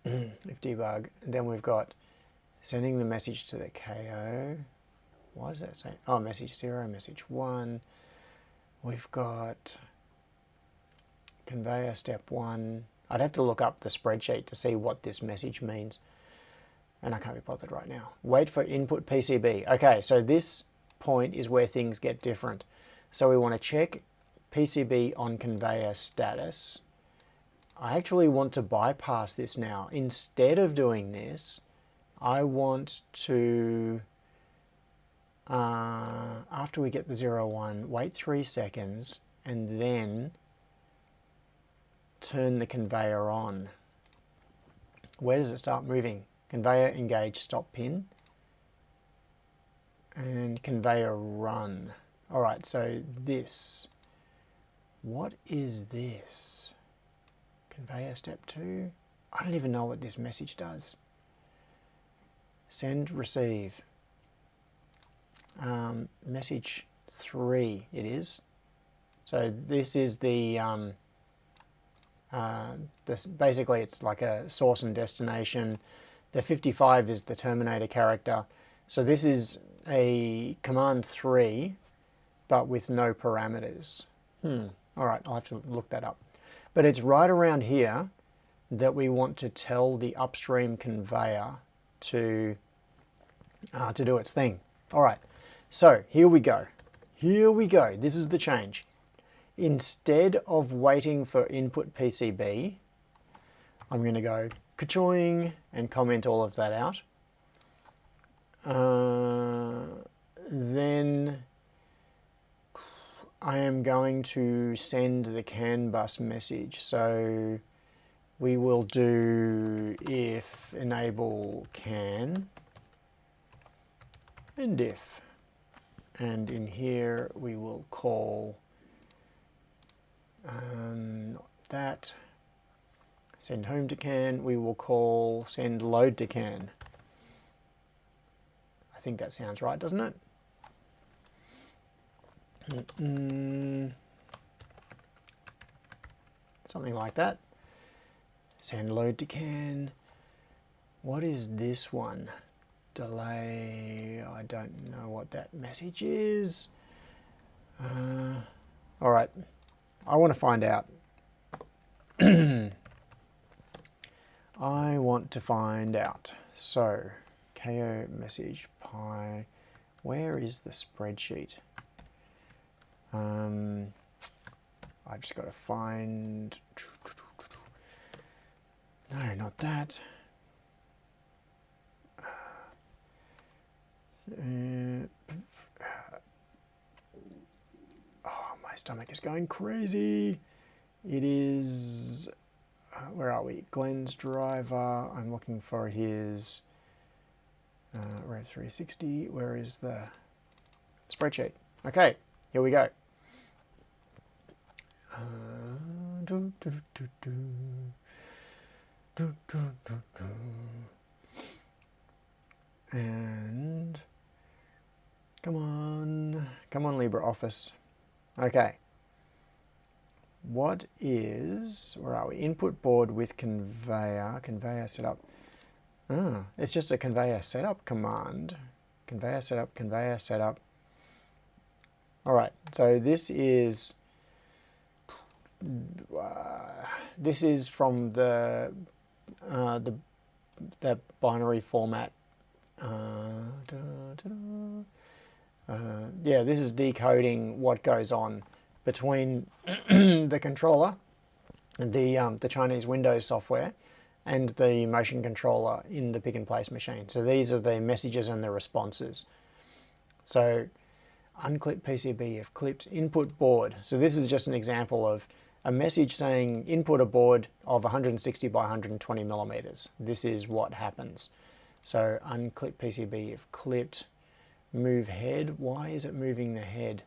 if debug, and then we've got sending the message to the KO. What does that say? Oh, message 0, message 1. We've got conveyor step 1. I'd have to look up the spreadsheet to see what this message means. And I can't be bothered right now. Wait for input PCB. Okay, so this point is where things get different. So we want to check PCB on conveyor status. I actually want to bypass this now. Instead of doing this, I want to, after we get the 0, 1, wait 3 seconds and then turn the conveyor on. Where does it start moving? Conveyor engage stop pin and conveyor run. All right, so this, what is this? Conveyor step 2. I don't even know what this message does. Send, receive. Message 3 it is. So this is the basically it's like a source and destination. The 55 is the terminator character. So this is a command 3, but with no parameters. All right, I'll have to look that up. But it's right around here that we want to tell the upstream conveyor to do its thing. All right, so here we go. Here we go. This is the change. Instead of waiting for input PCB, I'm going to go ka-choing and comment all of that out. Then I am going to send the CAN bus message. So we will do if enable CAN and if. And in here we will call that send home to CAN. We will call send load to CAN. I think that sounds right, doesn't it? Something like that. Send load to CAN. What is this one? Delay. I don't know what that message is. All right. I want to find out. I want to find out. So, KO message pi. Where is the spreadsheet? I've just got to find. No, not that. Oh, my stomach is going crazy. It is, where are we? Glenn's driver. I'm looking for his Rev 360. Where is the spreadsheet? Okay, here we go. And come on LibreOffice. Okay. What is, where are we? Input board with conveyor setup. It's just a conveyor setup command. Conveyor setup. All right, so this is from the binary format. Yeah, this is decoding what goes on between the controller, the Chinese Windows software, and the motion controller in the pick and place machine. So these are the messages and the responses. So unclip PCB if clipped, input board. So this is just an example of a message saying input a board of 160 by 120 millimeters. This is what happens. So unclip PCB if clipped, move head. Why is it moving the head?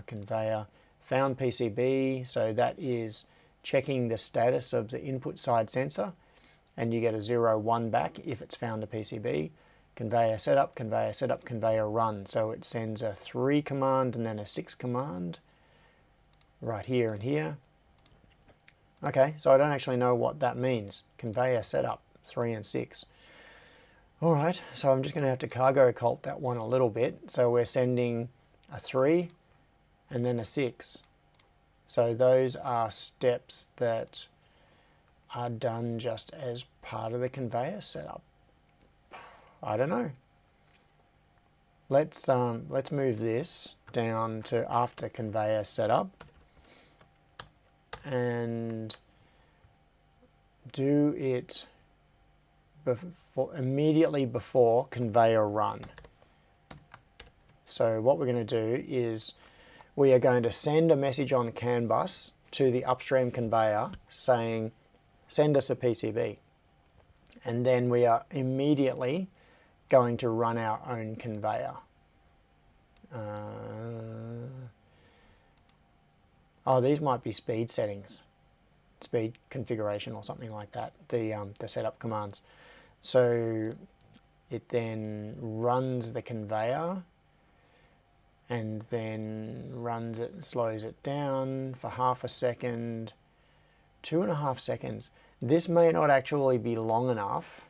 Conveyor. Found PCB, so that is checking the status of the input side sensor, and you get a 0, 1 back if it's found a PCB. Conveyor setup, conveyor run. So it sends a 3 command and then a 6 command right here and here. Okay, so I don't actually know what that means. Conveyor setup, 3 and 6. All right, so I'm just going to have to cargo cult that one a little bit. So we're sending a 3 and then a 6. So those are steps that are done just as part of the conveyor setup. I don't know. Let's move this down to after conveyor setup and do it immediately before conveyor run. So what we're going to do is we are going to send a message on CAN bus to the upstream conveyor saying, send us a PCB. And then we are immediately going to run our own conveyor. Oh, these might be speed settings, speed configuration or something like that, the setup commands. So it then runs the conveyor and then runs it, slows it down for half a second, 2.5 seconds. This may not actually be long enough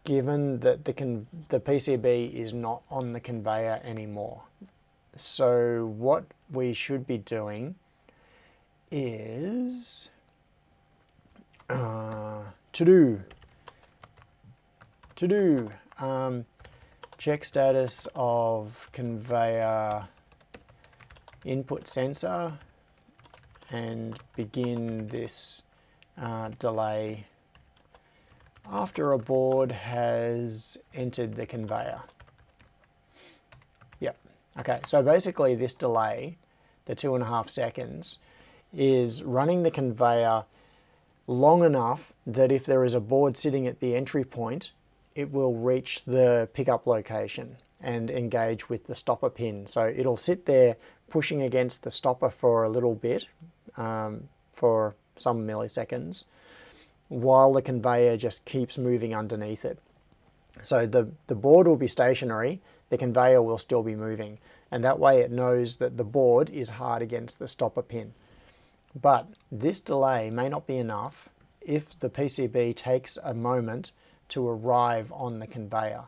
given that the PCB is not on the conveyor anymore. So what we should be doing is check status of conveyor input sensor and begin this delay after a board has entered the conveyor. Yep. Okay, so basically this delay, the 2.5 seconds, is running the conveyor long enough that if there is a board sitting at the entry point, it will reach the pickup location and engage with the stopper pin. So it'll sit there pushing against the stopper for a little bit, for some milliseconds, while the conveyor just keeps moving underneath it. So the board will be stationary, the conveyor will still be moving, and that way it knows that the board is hard against the stopper pin. But this delay may not be enough if the PCB takes a moment to arrive on the conveyor.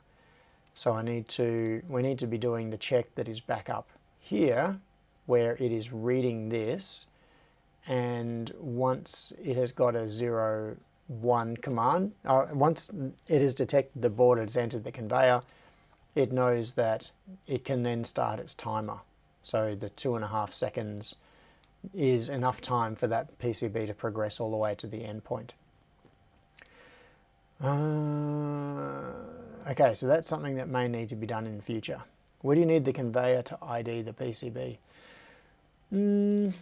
So we need to be doing the check that is back up here, where it is reading this, and once it has got a 0, 1 command, once it has detected the board has entered the conveyor, it knows that it can then start its timer. So the 2.5 seconds is enough time for that PCB to progress all the way to the endpoint. Okay, so that's something that may need to be done in the future. Where do you need the conveyor to ID the PCB? Do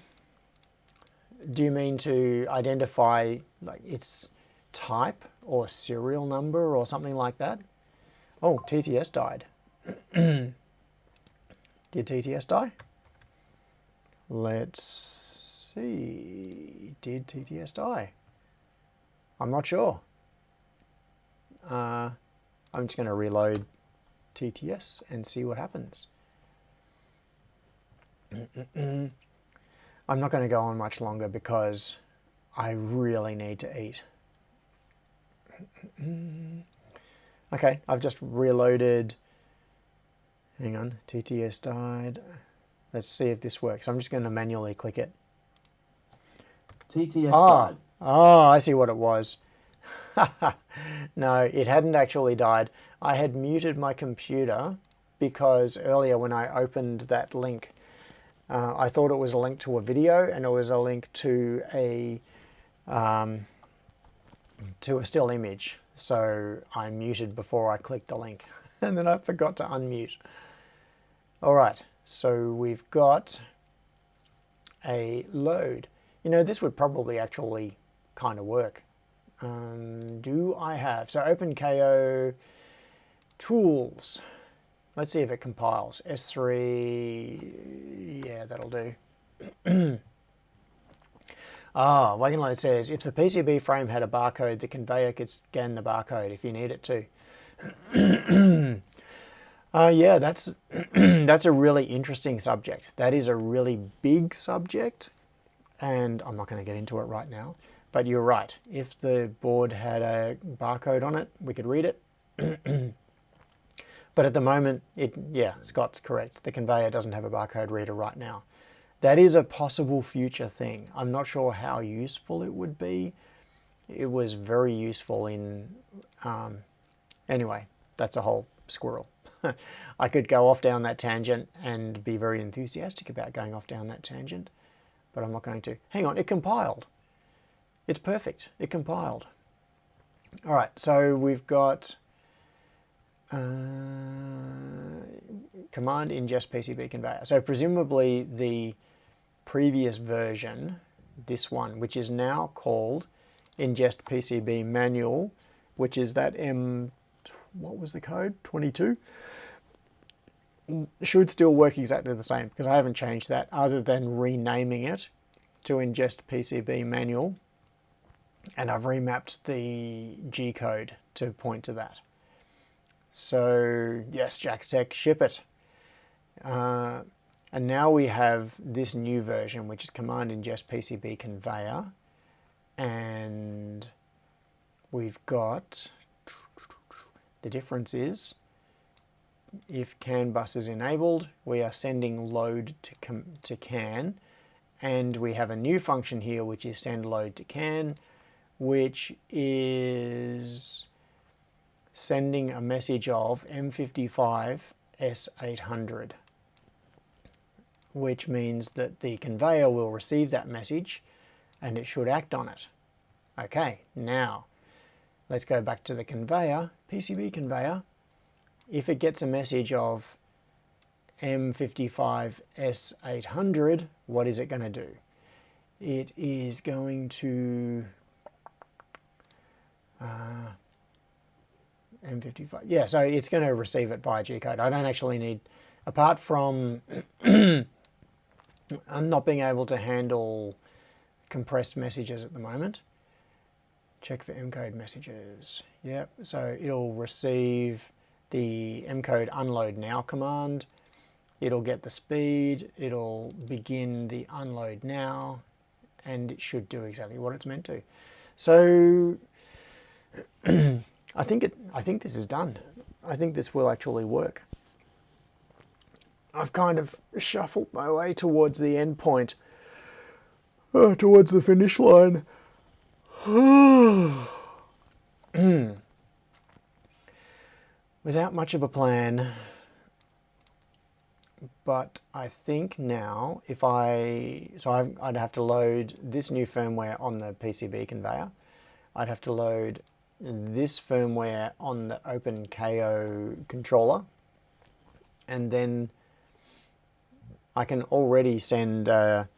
you mean to identify like its type or serial number or something like that? Oh, TTS died. Did TTS die? Let's see. Did TTS die? I'm not sure. I'm just going to reload TTS and see what happens. I'm not going to go on much longer because I really need to eat. Okay, I've just reloaded. Hang on, TTS died. Let's see if this works. I'm just going to manually click it.
TTS died.
Oh, I see what it was. No, it hadn't actually died. I had muted my computer because earlier when I opened that link, I thought it was a link to a video and it was a link to a still image. So I muted before I clicked the link and then I forgot to unmute. All right, so we've got a load. You know, this would probably actually kind of work. Do I have, so OpenKO tools. Let's see if it compiles. S3, yeah, that'll do. Wagonload says, if the PCB frame had a barcode, the conveyor could scan the barcode if you need it to. Yeah, that's that's a really interesting subject. That is a really big subject, and I'm not going to get into it right now. But you're right. If the board had a barcode on it, we could read it. But at the moment, yeah, Scott's correct. The conveyor doesn't have a barcode reader right now. That is a possible future thing. I'm not sure how useful it would be. It was very useful in... anyway, that's a whole squirrel. I could go off down that tangent and be very enthusiastic about going off down that tangent, but I'm not going to. Hang on, it compiled. It's perfect. It compiled. All right, so we've got command ingest PCB conveyor. So presumably the previous version, this one, which is now called ingest PCB manual, which is that what was the code? 22? Should still work exactly the same because I haven't changed that other than renaming it to ingest PCB manual, and I've remapped the G code to point to that. So yes, Jack's Tech, ship it. And now we have this new version, which is command ingest PCB conveyor, and we've got, the difference is, if CAN bus is enabled, we are sending load to CAN, and we have a new function here which is send load to CAN, which is sending a message of M55 S800, which means that the conveyor will receive that message and it should act on it. Okay, now let's go back to the conveyor, PCB conveyor. If it gets a message of M55 S800, what is it going to do? It is going to M55. Yeah, so it's going to receive it by G-code. I don't actually need, apart from I'm not being able to handle compressed messages at the moment. Check for M-code messages. Yep, so it'll receive the M-code unload now command. It'll get the speed, it'll begin the unload now, and it should do exactly what it's meant to. So I think this is done. I think this will actually work. I've kind of shuffled my way towards the end point, towards the finish line. Without much of a plan, but I think now I'd have to load this new firmware on the PCB conveyor. I'd have to load this firmware on the OpenKO controller, and then I can already send a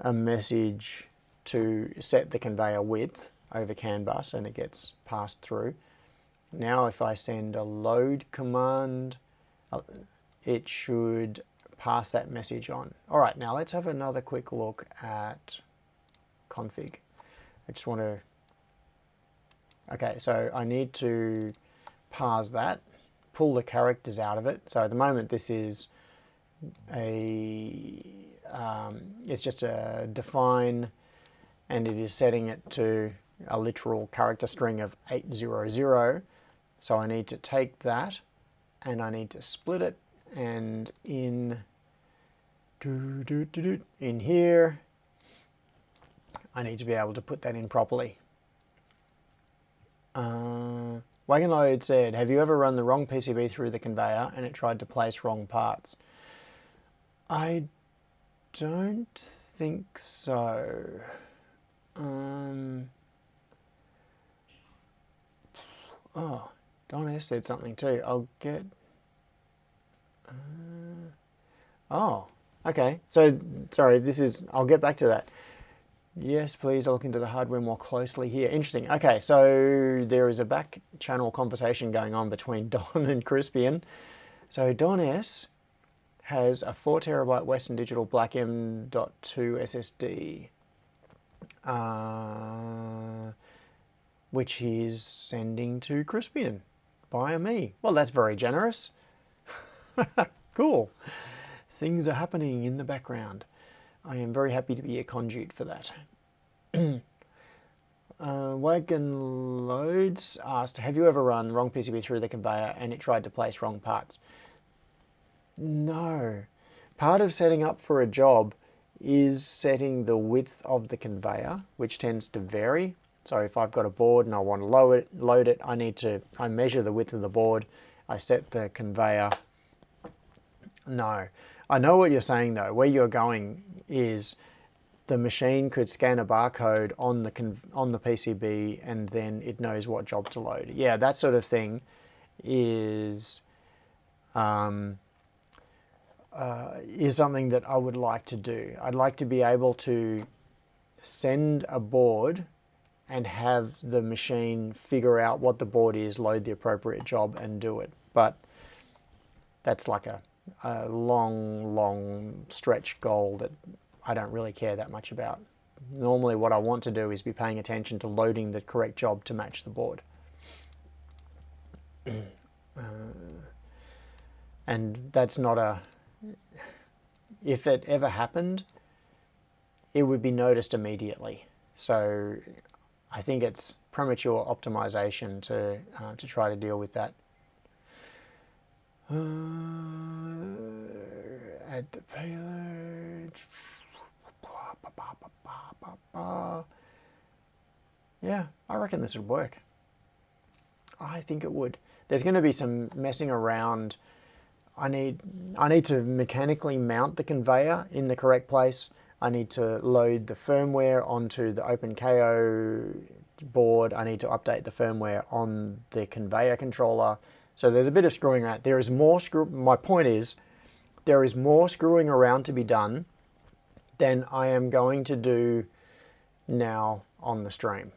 message to set the conveyor width over CAN bus and it gets passed through. Now if I send a load command, it should pass that message on. All right, now let's have another quick look at config. I just want to, okay, so I need to parse that, pull the characters out of it. So at the moment this is it's just a define, and it is setting it to a literal character string of 800. So I need to take that and I need to split it, and in here I need to be able to put that in properly. Wagon Load said, have you ever run the wrong PCB through the conveyor and it tried to place wrong parts? I don't think so. Oh, Don S said something too. I'll get... oh, okay. So, sorry, this is... I'll get back to that. Yes, please, I'll look into the hardware more closely here. Interesting. Okay, so there is a back channel conversation going on between Don and Crispian. So Don S has a 4 terabyte Western Digital Black M.2 SSD, which he's sending to Crispian via me. Well, that's very generous. Cool. Things are happening in the background. I am very happy to be a conduit for that. Wagon Loads asked, have you ever run wrong PCB through the conveyor and it tried to place wrong parts? No. Part of setting up for a job is setting the width of the conveyor, which tends to vary. So if I've got a board and I want to load it, I measure the width of the board, I set the conveyor. No. I know what you're saying though. Where you're going is the machine could scan a barcode on the PCB and then it knows what job to load. Yeah, that sort of thing is is something that I would like to do. I'd like to be able to send a board and have the machine figure out what the board is, load the appropriate job and do it. But that's like a long stretch goal that I don't really care that much about. Normally what I want to do is be paying attention to loading the correct job to match the board. And that's not a... If it ever happened, it would be noticed immediately. So I think it's premature optimization to try to deal with that. Add the payload. Yeah, I reckon this would work. I think it would. There's going to be some messing around. I need to mechanically mount the conveyor in the correct place. I need to load the firmware onto the OpenKO board. I need to update the firmware on the conveyor controller. So there's a bit of screwing around. There is more my point is, there is more screwing around to be done than I am going to do now on the stream.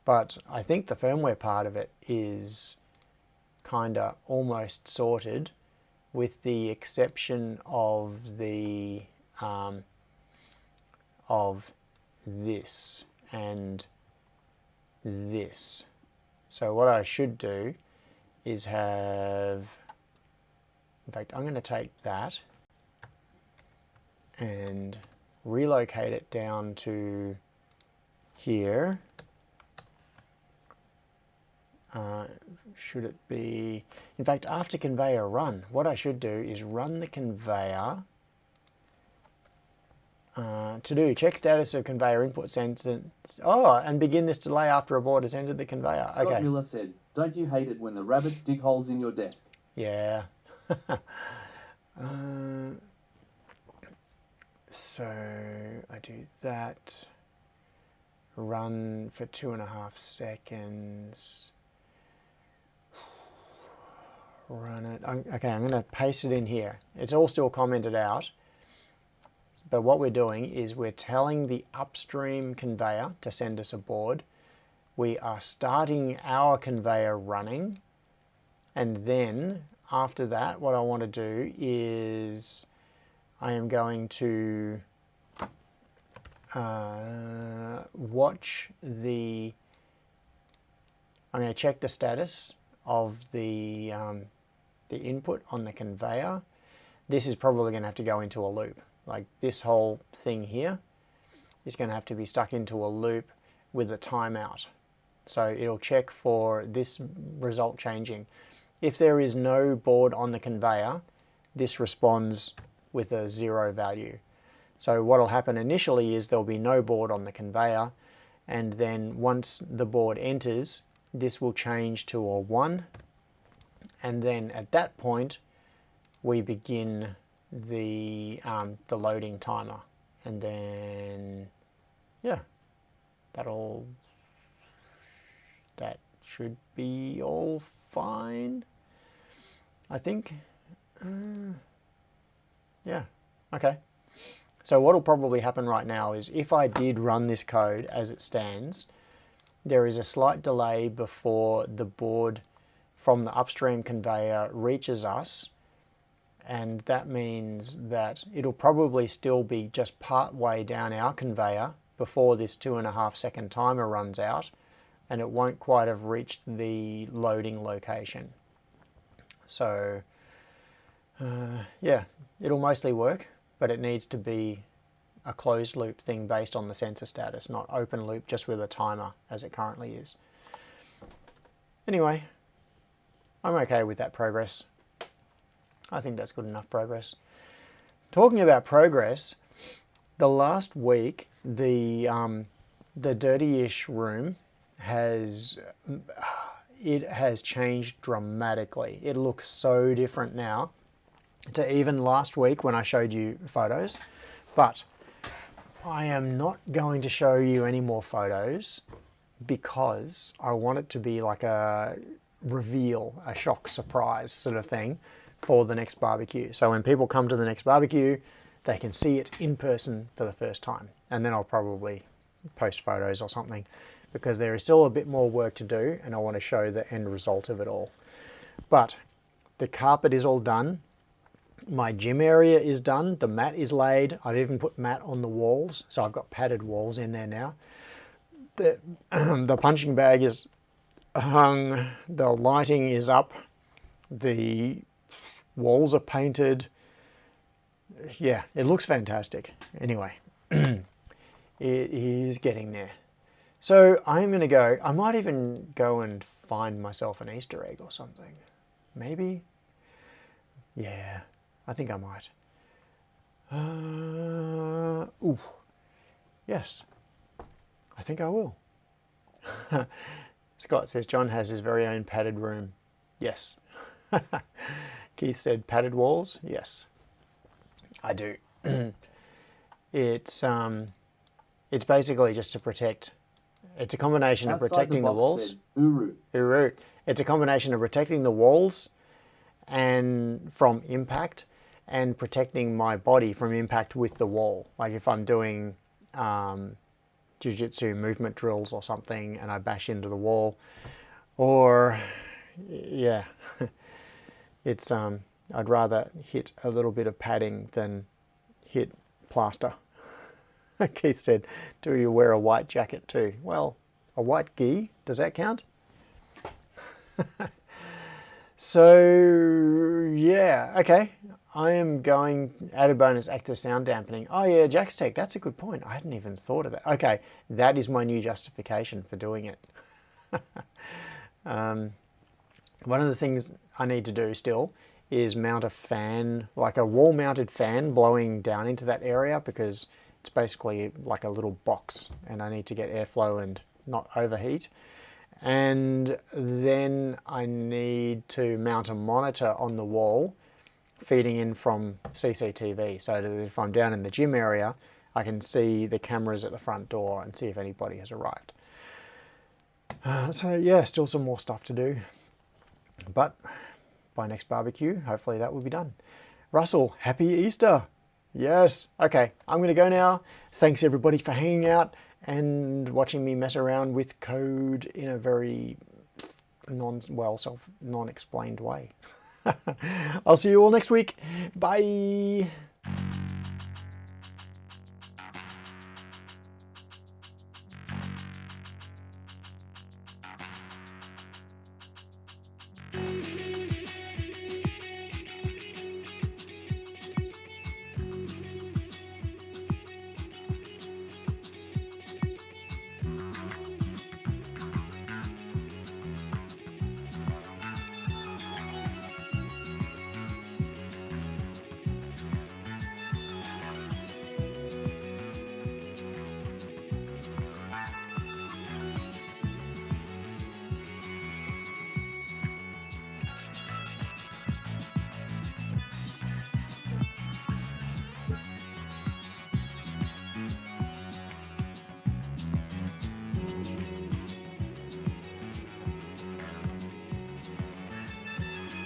But I think the firmware part of it is kinda almost sorted, with the exception of the of this and this. So what I should do is have, in fact, I'm going to take that and relocate it down to here. Should it be, in fact, after conveyor run, what I should do is run the conveyor. To do check status of conveyor input sentence. Oh, and begin this delay after a board has entered the conveyor.
Scott
Okay.
Miller said, "Don't you hate it when the rabbits dig holes in your desk?"
Yeah. So I do that. Run for 2.5 seconds. Run it. Okay, I'm going to paste it in here. It's all still commented out. But what we're doing is we're telling the upstream conveyor to send us a board. We are starting our conveyor running. And then after that, what I want to do is I am going to watch the... I'm going to check the status of the input on the conveyor. This is probably going to have to go into a loop. Like this whole thing here is going to have to be stuck into a loop with a timeout. So it'll check for this result changing. If there is no board on the conveyor, this responds with a 0 value. So what will happen initially is there'll be no board on the conveyor, and then once the board enters, this will change to a 1, and then at that point we begin the loading timer, and then yeah, that should be all fine, I think. Yeah, okay. So what will probably happen right now is if I did run this code as it stands, there is a slight delay before the board from the upstream conveyor reaches us, and that means that it'll probably still be just part way down our conveyor before this 2.5 second timer runs out, and it won't quite have reached the loading location. So yeah, it'll mostly work, but it needs to be a closed loop thing based on the sensor status, not open loop just with a timer as it currently is. Anyway, I'm okay with that progress. I think that's good enough progress. Talking about progress, the last week the dirty-ish room has changed dramatically. It looks so different now to even last week when I showed you photos. But I am not going to show you any more photos because I want it to be like a reveal, a shock surprise sort of thing for the next barbecue. So when people come to the next barbecue, they can see it in person for the first time. And then I'll probably post photos or something, because there is still a bit more work to do and I want to show the end result of it all. But the carpet is all done. My gym area is done. The mat is laid. I've even put mat on the walls. So I've got padded walls in there now. The punching bag is hung. The lighting is up. The walls are painted. Yeah, it looks fantastic. Anyway, it is getting there. So I'm going to go, I might even go and find myself an Easter egg or something. Maybe? Yeah, I think I might. Ooh, yes, I think I will. Scott says John has his very own padded room. Yes. Keith said padded walls. Yes, I do. It's basically just to protect. It's a combination of protecting the walls.
Said, Uru.
Uru. It's a combination of protecting the walls and from impact, and protecting my body from impact with the wall. Like if I'm doing jiu-jitsu movement drills or something and I bash into the wall, or yeah, it's I'd rather hit a little bit of padding than hit plaster. Keith said, do you wear a white jacket too? Well, a white gi, does that count? So, yeah, okay. I am going, added bonus, active sound dampening. Oh yeah, Jack's Tech, that's a good point. I hadn't even thought of that. Okay, that is my new justification for doing it. One of the things I need to do still is mount a fan, like a wall-mounted fan blowing down into that area, because it's basically like a little box and I need to get airflow and not overheat. And then I need to mount a monitor on the wall feeding in from CCTV, so that if I'm down in the gym area, I can see the cameras at the front door and see if anybody has arrived. So yeah, still some more stuff to do. But by next barbecue, hopefully that will be done. Russell, happy Easter. Yes. Okay, I'm going to go now. Thanks everybody for hanging out and watching me mess around with code in a very non-explained way. I'll see you all next week. Bye.